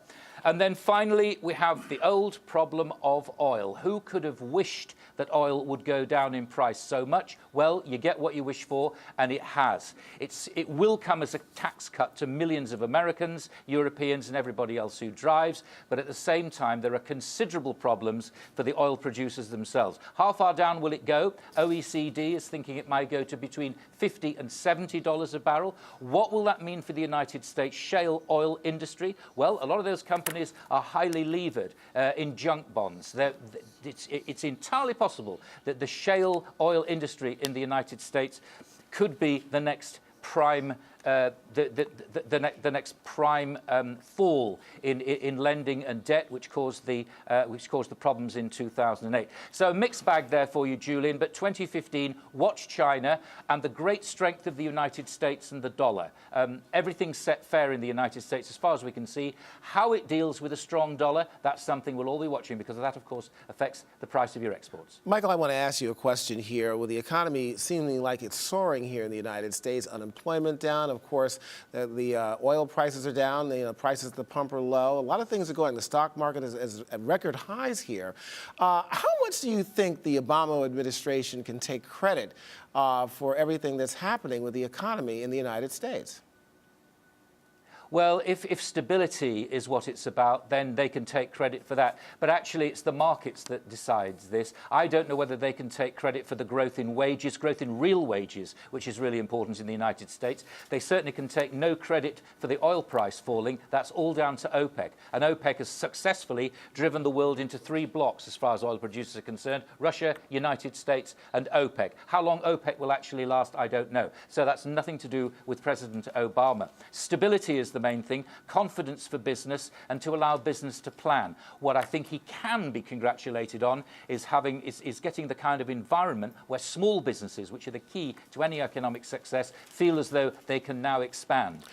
And then finally, we have the old problem of oil. Who could have wished that oil would go down in price so much? Well, you get what you wish for, and it has. It will come as a tax cut to millions of Americans, Europeans, and everybody else who drives. But at the same time, there are considerable problems for the oil producers themselves. How far down will it go? OECD is thinking it might go to between $50 and $70 a barrel. What will that mean for the United States shale oil industry? Well, a lot of those companies are highly levered in junk bonds. It's entirely possible that the shale oil industry in the United States could be the next prime the next prime fall in lending and debt, which caused the problems in 2008. So a mixed bag there for you, Julian. But 2015, watch China and the great strength of the United States and the dollar. Everything's set fair in the United States as far as we can see. How it deals with a strong dollar, that's something we'll all be watching, because that, of course, affects the price of your exports. Michael, I want to ask you a question here. With the economy seeming like it's soaring here in the United States, unemployment down, of course, the oil prices are down, the prices at the pump are low. A lot of things are going. The stock market is at record highs here. How much do you think the Obama administration can take credit for everything that's happening with the economy in the United States? Well, if stability is what it's about, then they can take credit for that. But actually, it's the markets that decides this. I don't know whether they can take credit for the growth in wages, growth in real wages, which is really important in the United States. They certainly can take no credit for the oil price falling. That's all down to OPEC. And OPEC has successfully driven the world into 3 blocks as far as oil producers are concerned: Russia, United States, and OPEC. How long OPEC will actually last, I don't know. So that's nothing to do with President Obama. Stability is the the main thing, confidence for business, and to allow business to plan. What I think he can be congratulated on is getting the kind of environment where small businesses, which are the key to any economic success, feel as though they can now expand.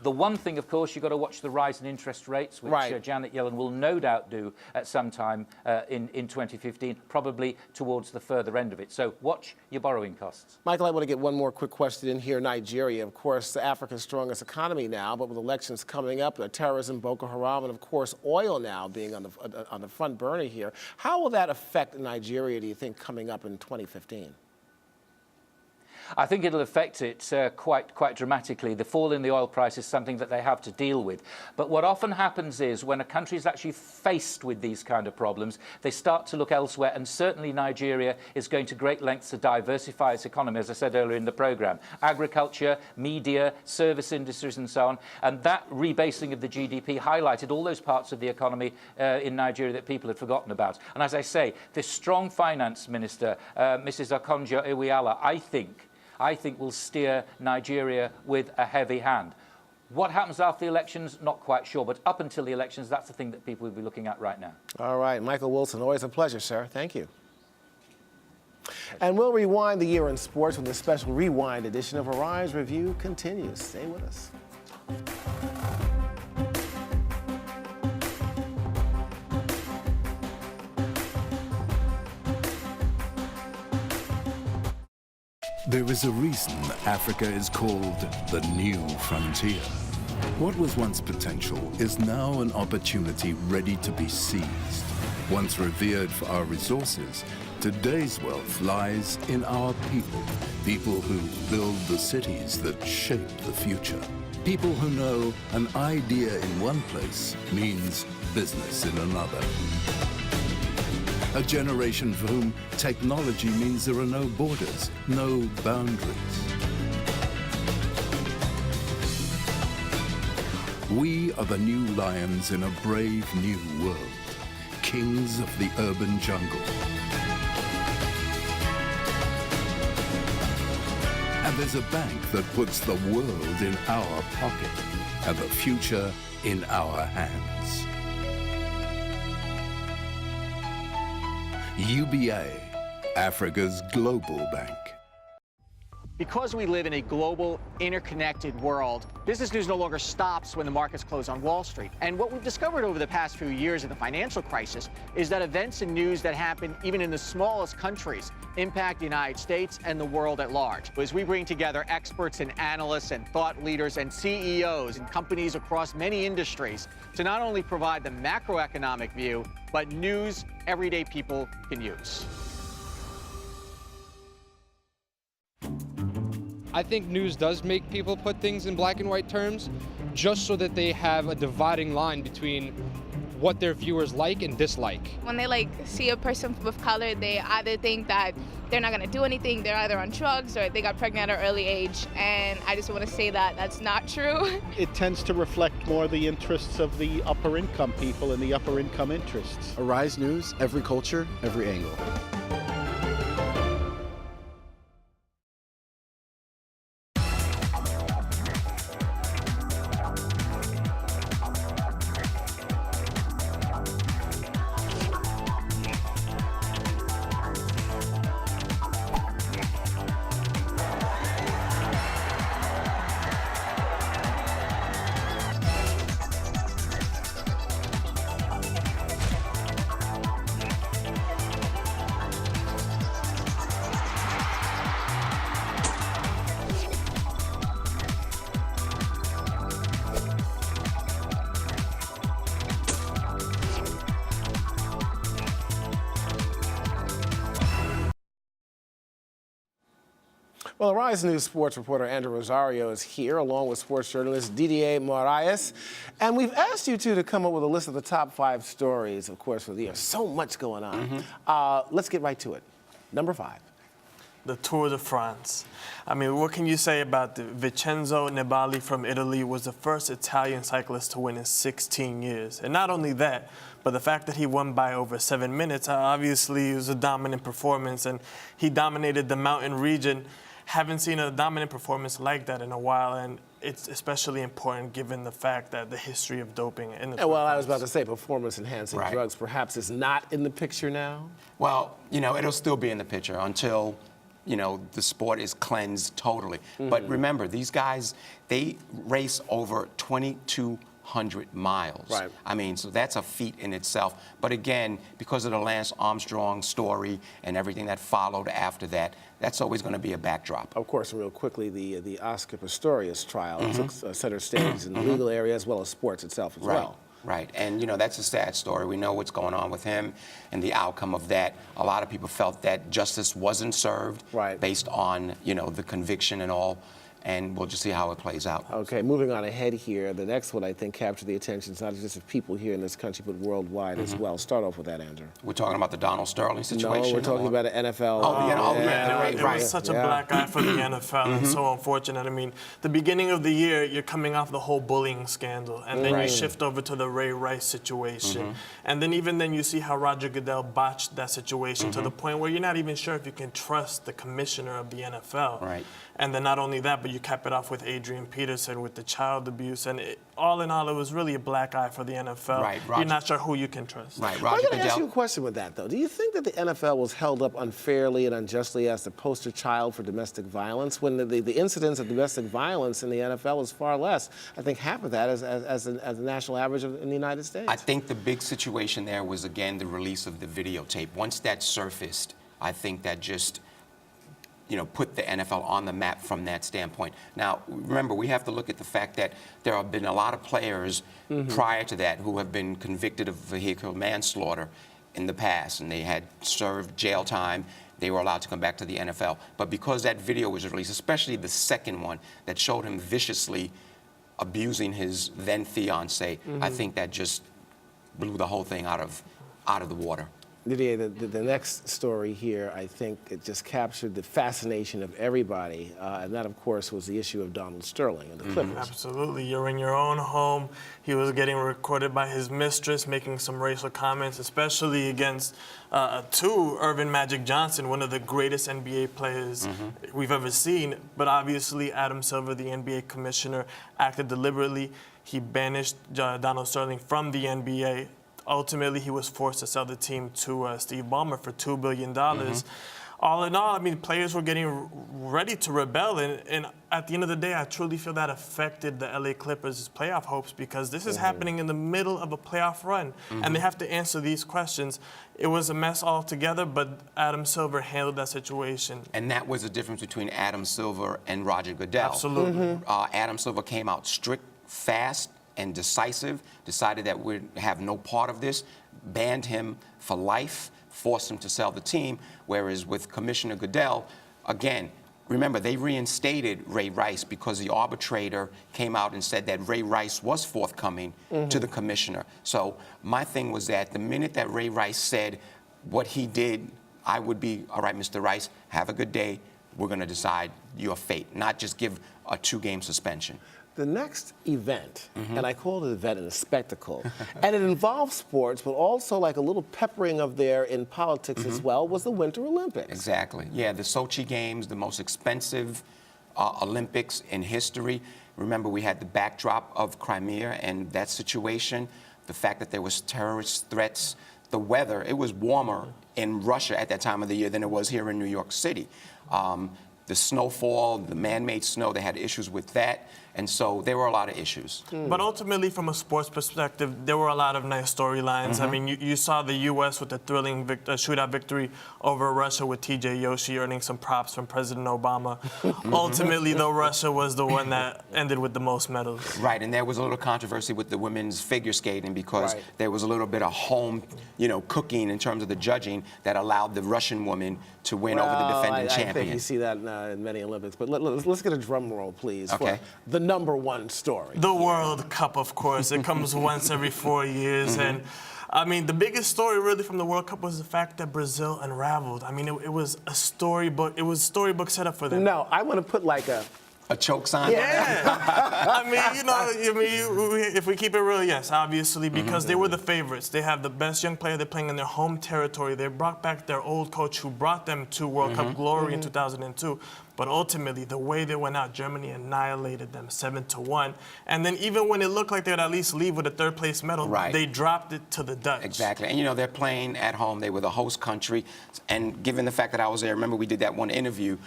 The one thing, of course, you've got to watch the rise in interest rates, which Janet Yellen will no doubt do at some time in 2015, probably towards the further end of it. So watch your borrowing costs. Michael, I want to get one more quick question in here. Nigeria, of course, Africa's strongest economy now, but with elections coming up, terrorism, Boko Haram, and of course oil now being on the front burner here. How will that affect Nigeria, do you think, coming up in 2015? I think it'll affect it quite dramatically. The fall in the oil price is something that they have to deal with. But what often happens is when a country is actually faced with these kind of problems, they start to look elsewhere, and certainly Nigeria is going to great lengths to diversify its economy, as I said earlier in the programme. Agriculture, media, service industries and so on. And that rebasing of the GDP highlighted all those parts of the economy in Nigeria that people had forgotten about. And as I say, this strong finance minister, Mrs. Okonjo-Iweala, I think will steer Nigeria with a heavy hand. What happens after the elections, not quite sure, but up until the elections, that's the thing that people will be looking at right now. All right, Michael Wilson, always a pleasure, sir. Thank you. And we'll rewind the year in sports when the special Rewind edition of Arise Review continues. Stay with us. There is a reason Africa is called the new frontier. What was once potential is now an opportunity ready to be seized. Once revered for our resources, today's wealth lies in our people. People who build the cities that shape the future. People who know an idea in one place means business in another. A generation for whom technology means there are no borders, no boundaries. We are the new lions in a brave new world, kings of the urban jungle. And there's a bank that puts the world in our pocket and the future in our hands. UBA, Africa's global bank. Because we live in a global, interconnected world, business news no longer stops when the markets close on Wall Street. And what we've discovered over the past few years of the financial crisis is that events and news that happen even in the smallest countries impact the United States and the world at large. As we bring together experts and analysts and thought leaders and CEOs and companies across many industries to not only provide the macroeconomic view, but news everyday people can use. I think news does make people put things in black and white terms, just so that they have a dividing line between what their viewers like and dislike. When they see a person of color, they either think that they're not going to do anything, they're either on drugs or they got pregnant at an early age, and I just want to say that that's not true. It tends to reflect more the interests of the upper income people and the upper income interests. Arise News, every culture, every angle. Well, Arise News sports reporter Andrew Rosario is here, along with sports journalist Didier Moraes. And we've asked you two to come up with a list of the top 5 stories, of course, for the year. So much going on. Let's get right to it. Number 5. The Tour de France. I mean, what can you say about Vincenzo Nibali from Italy was the first Italian cyclist to win in 16 years. And not only that, but the fact that he won by over 7 minutes, obviously it was a dominant performance, and he dominated the mountain region. haven't seen a dominant performance like that in a while, and it's especially important given the fact that the history of doping in the well, I was about to say performance-enhancing drugs perhaps is not in the picture now? Well, you know, it'll still be in the picture until, you know, the sport is cleansed totally. But remember, these guys, they race over 2,200 miles. Right. I mean, so that's a feat in itself. But again, because of the Lance Armstrong story and everything that followed after that, that's always going to be a backdrop. Of course, real quickly, the Oscar Pistorius trial took center stage in the legal area as well as sports itself as well. Right, and you know, that's a sad story. We know what's going on with him and the outcome of that. A lot of people felt that justice wasn't served based on, you know, the conviction and all. And we'll just see how it plays out. Okay, moving on ahead here. The next one, I think, captured the attention not just of people here in this country, but worldwide as well. Start off with that, Andrew. We're talking about the Donald Sterling situation? No, we're talking about the NFL. It was such a black eye for the NFL, and so unfortunate. I mean, the beginning of the year, you're coming off the whole bullying scandal, and then you shift over to the Ray Rice situation. And then even then, you see how Roger Goodell botched that situation to the point where you're not even sure if you can trust the commissioner of the NFL. Right. And then not only that, but you cap it off with Adrian Peterson with the child abuse. And all in all, it was really a black eye for the NFL. Right, you're not sure who you can trust. Right, I'm going to ask you a question with that, though. Do you think that the NFL was held up unfairly and unjustly as the poster child for domestic violence when the incidence of domestic violence in the NFL is far less? I think half of that as the national average in the United States. I think the big situation there was, again, the release of the videotape. Once that surfaced, I think that just, you know, put the NFL on the map from that standpoint. Now, remember, we have to look at the fact that there have been a lot of players prior to that who have been convicted of vehicular manslaughter in the past, and they had served jail time. They were allowed to come back to the NFL. But because that video was released, especially the second one that showed him viciously abusing his then fiance, I think that just blew the whole thing out of the water. Didier, the next story here, I think it just captured the fascination of everybody, and that, of course, was the issue of Donald Sterling and the Clippers. Absolutely. You're in your own home. He was getting recorded by his mistress, making some racial comments, especially against Irvin Magic Johnson, one of the greatest NBA players we've ever seen. But obviously, Adam Silver, the NBA commissioner, acted deliberately. He banished Donald Sterling from the NBA. Ultimately, he was forced to sell the team to Steve Ballmer for $2 billion. All in all, I mean, players were getting ready to rebel. And at the end of the day, I truly feel that affected the LA Clippers' playoff hopes because this is happening in the middle of a playoff run. And they have to answer these questions. It was a mess altogether, but Adam Silver handled that situation. And that was the difference between Adam Silver and Roger Goodell. Absolutely. Adam Silver came out strict, fast, and decisive, decided that we'd have no part of this, banned him for life, forced him to sell the team, whereas with Commissioner Goodell, again, remember, they reinstated Ray Rice because the arbitrator came out and said that Ray Rice was forthcoming to the commissioner. So my thing was that the minute that Ray Rice said what he did, I would be, all right, Mr. Rice, have a good day. We're going to decide your fate, not just give a 2-game suspension. The next event, and I call it an event and a spectacle, and it involves sports, but also like a little peppering of there in politics as well, was the Winter Olympics. Exactly. Yeah, the Sochi Games, the most expensive Olympics in history. Remember, we had the backdrop of Crimea and that situation, the fact that there was terrorist threats, the weather. It was warmer in Russia at that time of the year than it was here in New York City. The snowfall, the man-made snow, they had issues with that. And so there were a lot of issues. But ultimately, from a sports perspective, there were a lot of nice storylines. I mean, you saw the U.S. with a thrilling shootout victory over Russia with T.J. Yoshi earning some props from President Obama. Ultimately, though, Russia was the one that ended with the most medals. Right, and there was a little controversy with the women's figure skating because there was a little bit of home, cooking in terms of the judging that allowed the Russian woman to win over the defending champion. I think you see that in many Olympics. But let's get a drum roll, please, okay, for the #1 story. The World Cup, of course. It comes once every 4 years. And, I mean, the biggest story really from the World Cup was the fact that Brazil unraveled. I mean, it was a storybook. It was a storybook set up for them. No, I want to put like a choke sign? Yeah. I mean, if we keep it real, yes, obviously, because they were the favorites. They have the best young player. They're playing in their home territory. They brought back their old coach who brought them to World Cup glory in 2002. But ultimately, the way they went out, Germany annihilated them 7-1. And then even when it looked like they'd at least leave with a third-place medal, they dropped it to the Dutch. Exactly. And, you know, they're playing at home. They were the host country. And given the fact that I was there, remember we did that one interview,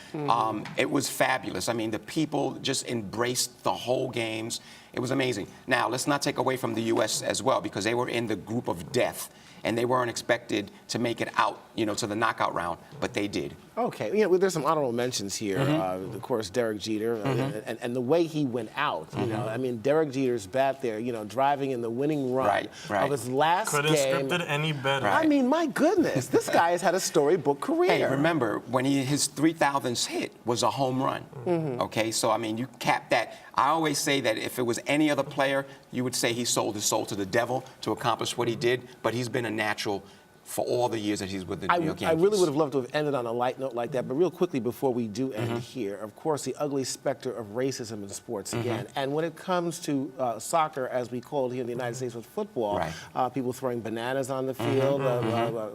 it was fabulous. I mean, the people just embraced the whole games. It was amazing. Now, let's not take away from the U.S. as well, because they were in the group of death, and they weren't expected to make it out, you know, to the knockout round, but they did. Okay, you know, there's some honorable mentions here. Of course, Derek Jeter, and the way he went out. You know, I mean, Derek Jeter's bat there, you know, driving in the winning run of his last Couldn't game. script it any better. I mean, my goodness, this guy has had a storybook career. Hey, remember, when his 3,000th hit was a home run, okay? So, I mean, you cap that. I always say that if it was any other player, you would say he sold his soul to the devil to accomplish what he did, but he's been a natural for all the years that he's with the New York Yankees. I really would have loved to have ended on a light note like that, but real quickly before we do end here, of course, the ugly specter of racism in sports again. And when it comes to soccer, as we call it here in the United States with football, people throwing bananas on the field,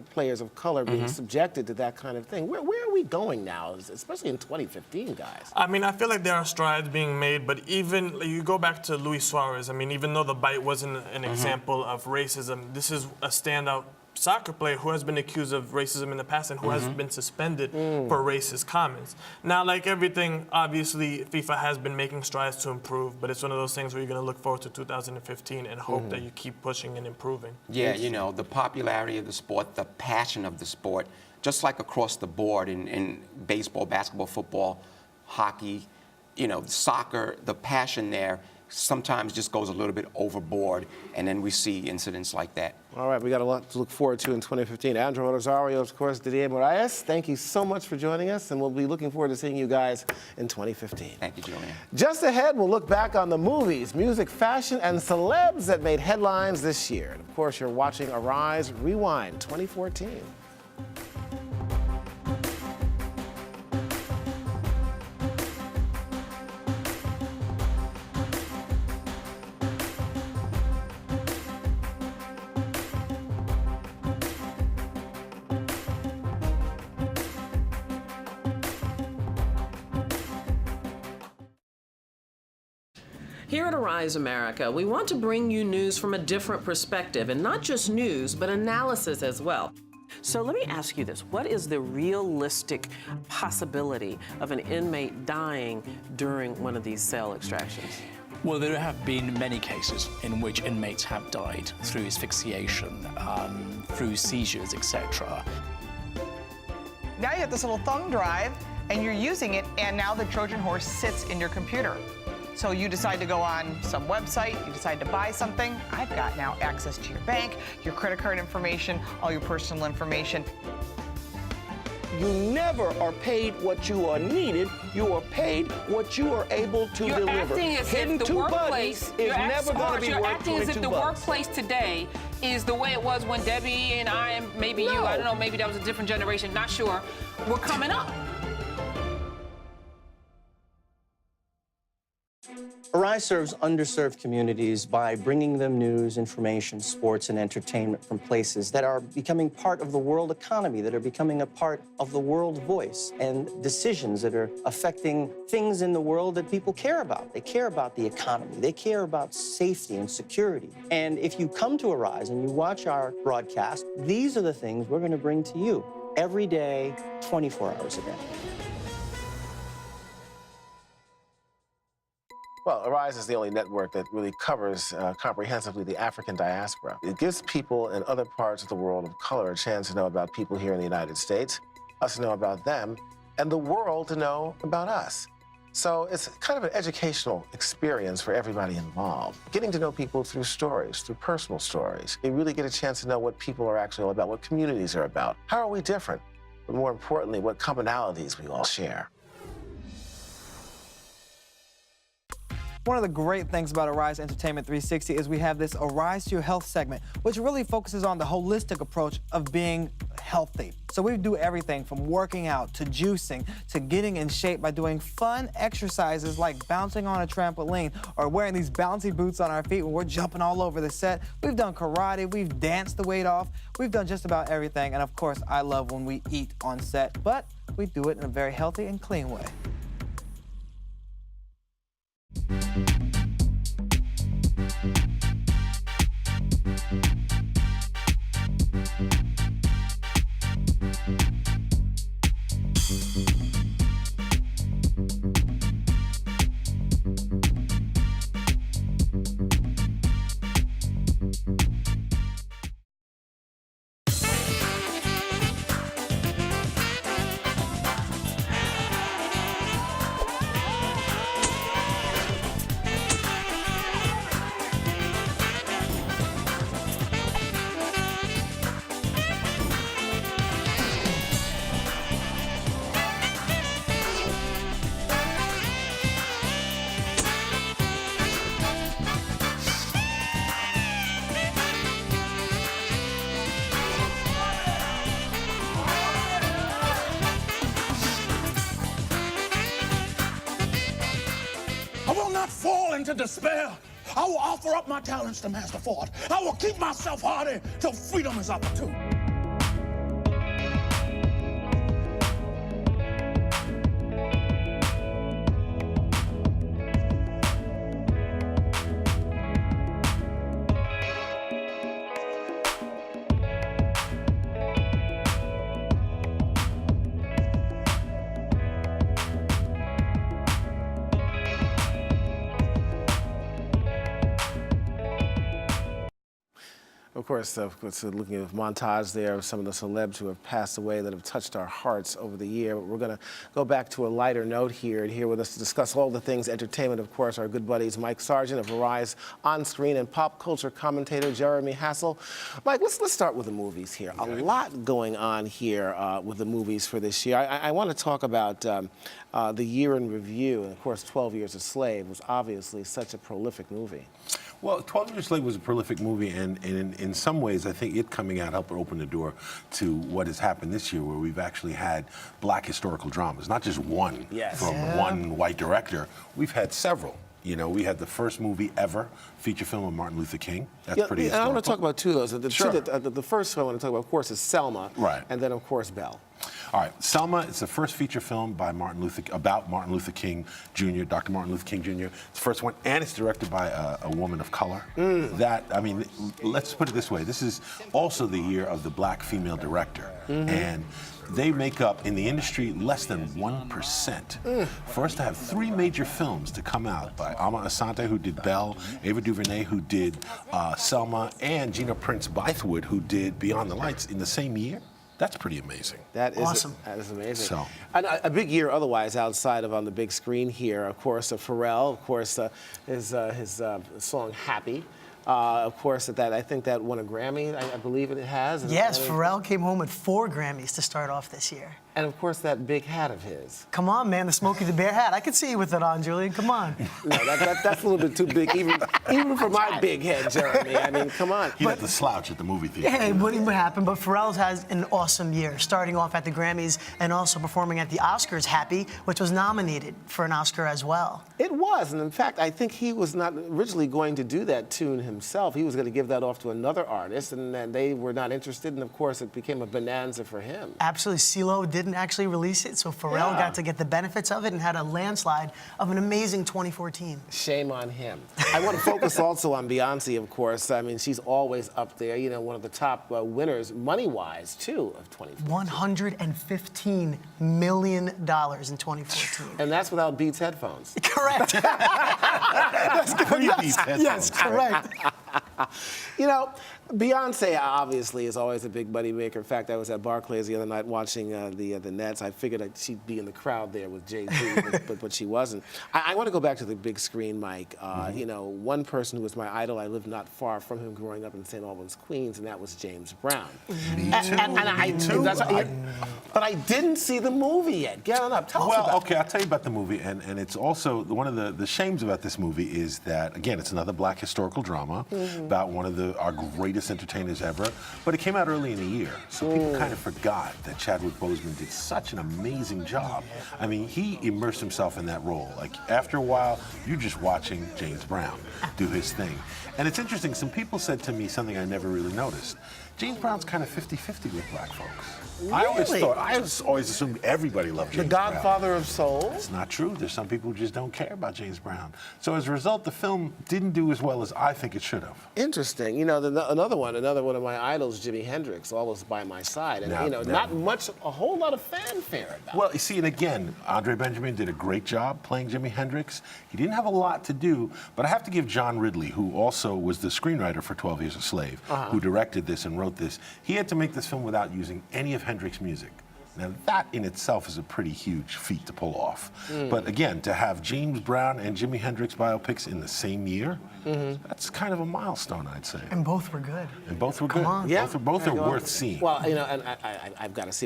players of color being subjected to that kind of thing. Where are we going now, especially in 2015, guys? I mean, I feel like there are strides being made, but even you go back to Luis Suarez. I mean, even though the bite wasn't an example of racism, this is a standout soccer player who has been accused of racism in the past and who has been suspended for racist comments. Now, like everything, obviously, FIFA has been making strides to improve, but it's one of those things where you're going to look forward to 2015 and hope that you keep pushing and improving. Yeah, you know, the popularity of the sport, the passion of the sport, just like across the board in baseball, basketball, football, hockey, you know, soccer, the passion there sometimes just goes a little bit overboard, and then we see incidents like that. All right, we got a lot to look forward to in 2015. Andrew Rosario, of course, Didier Moraes, thank you so much for joining us, and we'll be looking forward to seeing you guys in 2015. Thank you, Julian. Just ahead, we'll look back on the movies, music, fashion, and celebs that made headlines this year. And of course, you're watching Arise Rewind 2014. Here at Arise America, we want to bring you news from a different perspective, and not just news, but analysis as well. So let me ask you this. What is the realistic possibility of an inmate dying during one of these cell extractions? Well, there have been many cases in which inmates have died through asphyxiation, through seizures, etc. Now you have this little thumb drive, and you're using it, and now the Trojan horse sits in your computer. So you decide to go on some website, you decide to buy something. I've got now access to your bank, your credit card information, all your personal information. You never are paid what you are needed. You are paid what you are able to deliver. Acting as Hitting if the two workplace buddies is never going to be you're worth acting as if the $22. workplace today is the way it was when Debbie and I, and maybe you, I don't know, maybe that was a different generation, not sure, were coming up. Arise serves underserved communities by bringing them news, information, sports, and entertainment from places that are becoming part of the world economy, that are becoming a part of the world voice, and decisions that are affecting things in the world that people care about. They care about the economy. They care about safety and security. And if you come to Arise and you watch our broadcast, these are the things we're going to bring to you every day, 24 hours a day. Well, Arise is the only network that really covers comprehensively the African diaspora. It gives people in other parts of the world of color a chance to know about people here in the United States, us to know about them, and the world to know about us. So it's kind of an educational experience for everybody involved. Getting to know people through stories, through personal stories. You really get a chance to know what people are actually all about, what communities are about. How are we different? But more importantly, what commonalities we all share. One of the great things about Arise Entertainment 360 is we have this Arise to Your Health segment, which really focuses on the holistic approach of being healthy. So we do everything from working out to juicing to getting in shape by doing fun exercises like bouncing on a trampoline or wearing these bouncy boots on our feet when we're jumping all over the set. We've done karate, we've danced the weight off, we've done just about everything. And of course, I love when we eat on set, but we do it in a very healthy and clean way. not fall into despair. I will offer up my talents to Master Ford. I will keep myself hardy till freedom is opportune. Of course, looking at a montage there of some of the celebs who have passed away that have touched our hearts over the year. But we're going to go back to a lighter note here, and here with us to discuss all the things entertainment, of course, our good buddies Mike Sargent of Arise on-screen and pop culture commentator Jeremy Hassel. Mike, let's start with the movies here. A lot going on here with the movies for this year. I want to talk about the year in review, and of course, 12 Years a Slave was obviously such a prolific movie. Well, 12 Years a Slave was a prolific movie, and in some ways, I think it coming out helped open the door to what has happened this year, where we've actually had black historical dramas, not just one from one white director. We've had several. You know, we had the first movie ever, feature film of Martin Luther King. That's pretty historical. I want to talk about two of those. Sure. The first one I want to talk about, of course, is Selma. Right. And then, of course, Belle. All right, Selma is the first feature film by about Martin Luther King Jr., Dr. Martin Luther King Jr. It's the first one, and it's directed by a woman of color. That, I mean, let's put it this way. This is also the year of the black female director. And they make up, in the industry, less than 1%. For us to have three major films to come out by Ama Asante, who did Belle, Ava DuVernay, who did Selma, and Gina Prince Bythewood, who did Beyond the Lights in the same year, that's pretty amazing. That is awesome. That is amazing. So, and a big year otherwise outside of on the big screen here. Of course, Pharrell. Of course, his song "Happy." Of course, I think that won a Grammy. I believe it has. Yes, Pharrell came home with 4 Grammys to start off this year. And of course, that big hat of his. Come on, man, the Smokey the Bear hat. I could see you with it on, Julian. Come on. No, that's a little bit too big, even for my big head, Jeremy. I mean, come on. He had the slouch at the movie theater. Hey, what happened? But Pharrell has an awesome year, starting off at the Grammys and also performing at the Oscars, Happy, which was nominated for an Oscar as well. It was, and in fact, I think he was not originally going to do that tune himself. He was going to give that off to another artist, and then they were not interested, and of course, it became a bonanza for him. Absolutely. CeeLo didn't actually release it, so Pharrell got to get the benefits of it and had a landslide of an amazing 2014. Shame on him. I want to focus also on Beyonce, of course. I mean, she's always up there, you know, one of the top winners, money-wise, too, of 2014. $115 million in 2014. And that's without Beats headphones. Correct. That's good. Yes, correct. You know, Beyonce obviously is always a big money maker. In fact, I was at Barclays the other night watching the Nets. I figured that she'd be in the crowd there with Jay-Z, but she wasn't. I want to go back to the big screen, Mike. You know, one person who was my idol, I lived not far from him growing up in St. Albans, Queens, and that was James Brown. Me too. But I didn't see the movie yet. Get on up. Tell us about it. Okay, I'll tell you about the movie, and it's also one of the shames about this movie is that, again, it's another black historical drama about one of our greatest entertainers ever, but it came out early in the year, so people kind of forgot that Chadwick Boseman did such an amazing job. I mean, he immersed himself in that role. Like, after a while, you're just watching James Brown do his thing. And it's interesting, some people said to me something I never really noticed. James Brown's kind of 50-50 with black folks. Really? I always assumed everybody loved James Brown. The Godfather of Soul? It's not true. There's some people who just don't care about James Brown. So as a result, the film didn't do as well as I think it should have. Interesting. You know, another one of my idols, Jimi Hendrix, always by my side. And, you know, not a whole lot of fanfare about it. Well, you see, and again, Andre Benjamin did a great job playing Jimi Hendrix. He didn't have a lot to do, but I have to give John Ridley, who also was the screenwriter for 12 Years a Slave, who directed this and wrote this, he had to make this film without using any of Hendrix's music. Now, that in itself is a pretty huge feat to pull off. But again, to have James Brown and Jimi Hendrix biopics in the same year, that's kind of a milestone, I'd say. And both were good. And both were good. Come on. Yeah. Both are worth seeing. Well, you know, and I've got to see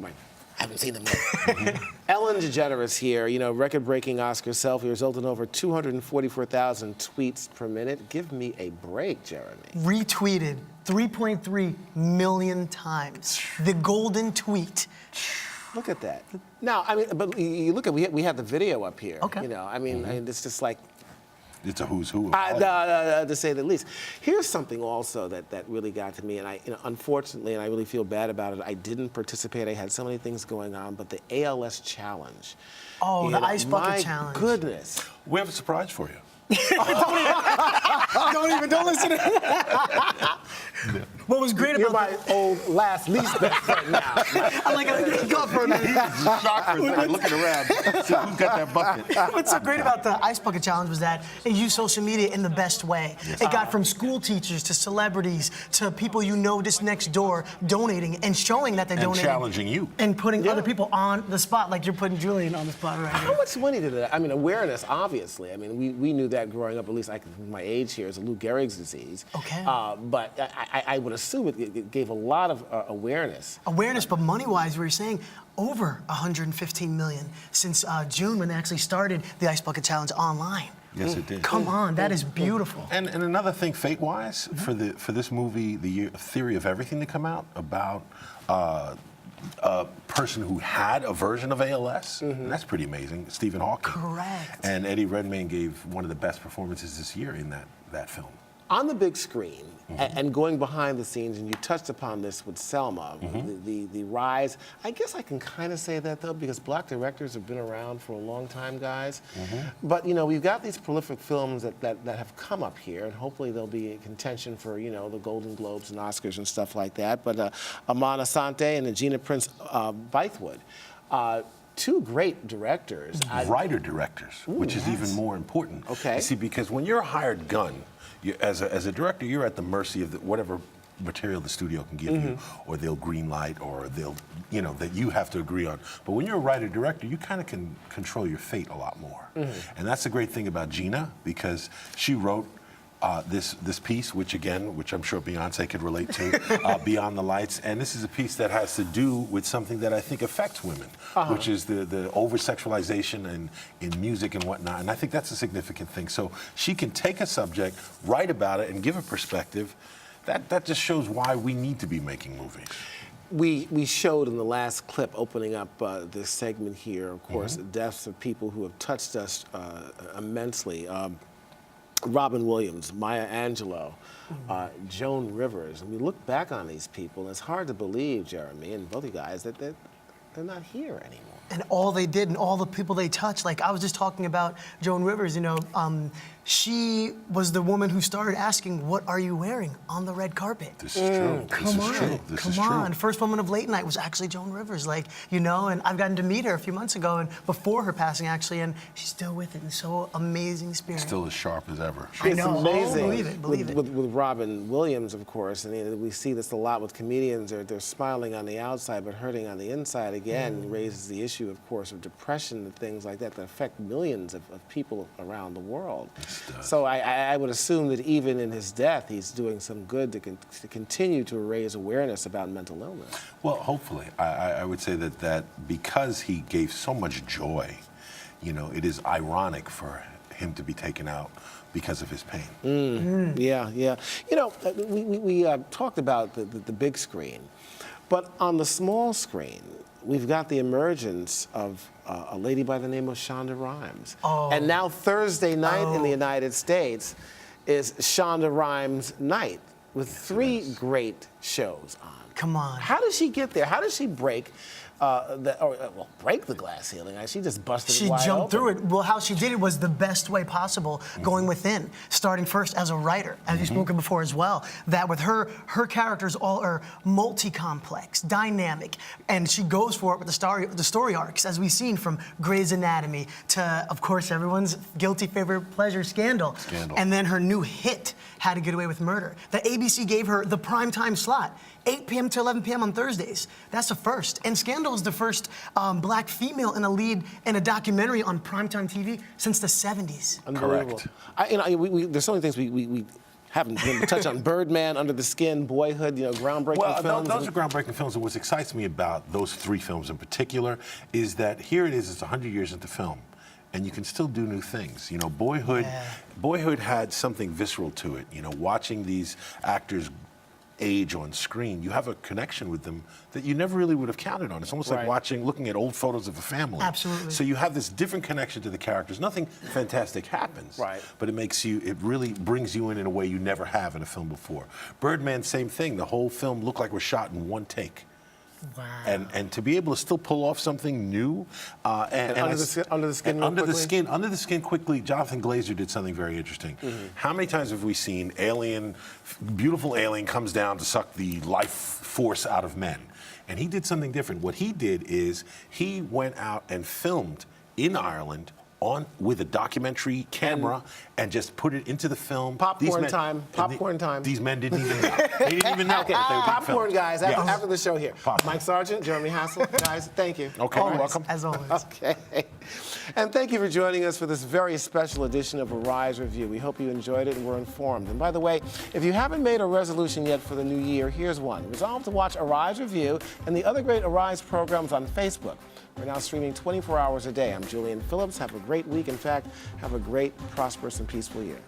I haven't seen them yet. Ellen DeGeneres here, you know, record-breaking Oscar selfie resulting in over 244,000 tweets per minute. Give me a break, Jeremy. Retweeted 3.3 million times. The golden tweet. Look at that. Now, I mean, but you look at, we have the video up here. Okay. You know, I mean, it's just like, It's a who's who. To say the least. Here's something also that really got to me, and unfortunately, and I really feel bad about it, I didn't participate. I had so many things going on, but the ALS Challenge. Oh, the Ice Bucket Challenge. My goodness. We have a surprise for you. Don't listen to him. What was great You're about my old least best friend now. I like it. Go for it. He was shocked for a second, looking around. So who's got that bucket? What's so great about the Ice Bucket Challenge was that it used social media in the best way. It got from school teachers to celebrities to people you know just next door donating and showing that they're donating. And challenging you. And putting other people on the spot, like you're putting Julian on the spot right now. How much money did it? I mean, awareness, obviously. I mean, we knew that growing up, at least my age here, is Lou Gehrig's disease. Okay. But I would assume it gave a lot of awareness. Awareness, but money-wise, we were saying over 115 million since June when they actually started the Ice Bucket Challenge online. Yes, it did. Come on, that is beautiful. And another thing, fate-wise, for this movie, the Theory of Everything to come out about a person who had a version of ALS, and that's pretty amazing. Stephen Hawking. Correct. And Eddie Redmayne gave one of the best performances this year in that film. On the big screen, and going behind the scenes, and you touched upon this with Selma, the rise, I guess I can kind of say that, though, because black directors have been around for a long time, guys. But, we've got these prolific films that have come up here, and hopefully they'll be in contention for, the Golden Globes and Oscars and stuff like that. But Aman Asante and Gina Prince Bythewood, two great directors. Writer-directors, which is even more important. Okay. You see, because when you're a hired gun, as a director, you're at the mercy of whatever material the studio can give you, or they'll green light, or they'll, that you have to agree on. But when you're a writer-director, you kind of can control your fate a lot more. And that's the great thing about Gina, because she wrote this piece, which I'm sure Beyonce could relate to, Beyond the Lights. And this is a piece that has to do with something that I think affects women, which is the over-sexualization in music and whatnot. And I think that's a significant thing. So she can take a subject, write about it, and give a perspective. That just shows why we need to be making movies. We showed in the last clip opening up this segment here, of course, the deaths of people who have touched us immensely. Robin Williams, Maya Angelou, Joan Rivers. And we look back on these people, and it's hard to believe, Jeremy, and both you guys, that they're not here anymore. And all they did and all the people they touched, like I was just talking about Joan Rivers, she was the woman who started asking, "What are you wearing on the red carpet?" This is true. Come on. This is true. First woman of late night was actually Joan Rivers, and I've gotten to meet her a few months ago and before her passing, actually, and she's still with it, and so amazing spirit. Still as sharp as ever. I know. It's amazing. Believe it. With Robin Williams, of course, and we see this a lot with comedians. They're smiling on the outside but hurting on the inside. Again, raises the issue, of course, of depression and things like that affect millions of people around the world. So I would assume that even in his death, he's doing some good to continue to raise awareness about mental illness. Well, hopefully. I would say that because he gave so much joy, it is ironic for him to be taken out because of his pain. Yeah. We talked about the big screen, but on the small screen, we've got the emergence of a lady by the name of Shonda Rhimes. And now Thursday night in the United States is Shonda Rhimes night with 3 great shows on. Come on. How does she get there? How does she break break the glass ceiling? She just busted it wide open. She jumped through it. Well, how she did it was the best way possible, going within, starting first as a writer, as you've spoken before as well, that with her characters all are multi-complex, dynamic, and she goes for it with the story arcs, as we've seen from Grey's Anatomy to, of course, everyone's guilty favorite pleasure, Scandal. And then her new hit, How to Get Away with Murder. The ABC gave her the primetime slot, 8 p.m. to 11 p.m. on Thursdays. That's a first. And Scandal is the first black female in a lead in a documentary on primetime TV since the 70s. Correct. There's so many things we haven't been touched on. Birdman, Under the Skin, Boyhood, groundbreaking films. Those are groundbreaking films, and what excites me about those 3 films in particular is that here it is, it's 100 years into film, and you can still do new things. Boyhood had something visceral to it. Watching these actors age on screen, you have a connection with them that you never really would have counted on. It's almost like looking at old photos of a family. Absolutely. So you have this different connection to the characters. Nothing fantastic happens, but it really brings you in a way you never have in a film before. Birdman, same thing. The whole film looked like it was shot in one take. Wow. And to be able to still pull off something new, under the skin quickly, Jonathan Glazer did something very interesting. How many times have we seen beautiful alien comes down to suck the life force out of men? And he did something different. What he did is he went out and filmed in Ireland with a documentary camera and just put it into the film. Popcorn time. These men didn't even know. They didn't even know. Okay, popcorn, guys, after the show here. Mike Sargent, Jeremy Hassel, guys, thank you. Okay, you're welcome. As always. Okay. And thank you for joining us for this very special edition of Arise Review. We hope you enjoyed it and were informed. And by the way, if you haven't made a resolution yet for the new year, here's one. Resolve to watch Arise Review and the other great Arise programs on Facebook. We're now streaming 24 hours a day. I'm Julian Phillips. Have a great week. In fact, have a great, prosperous, and peaceful year.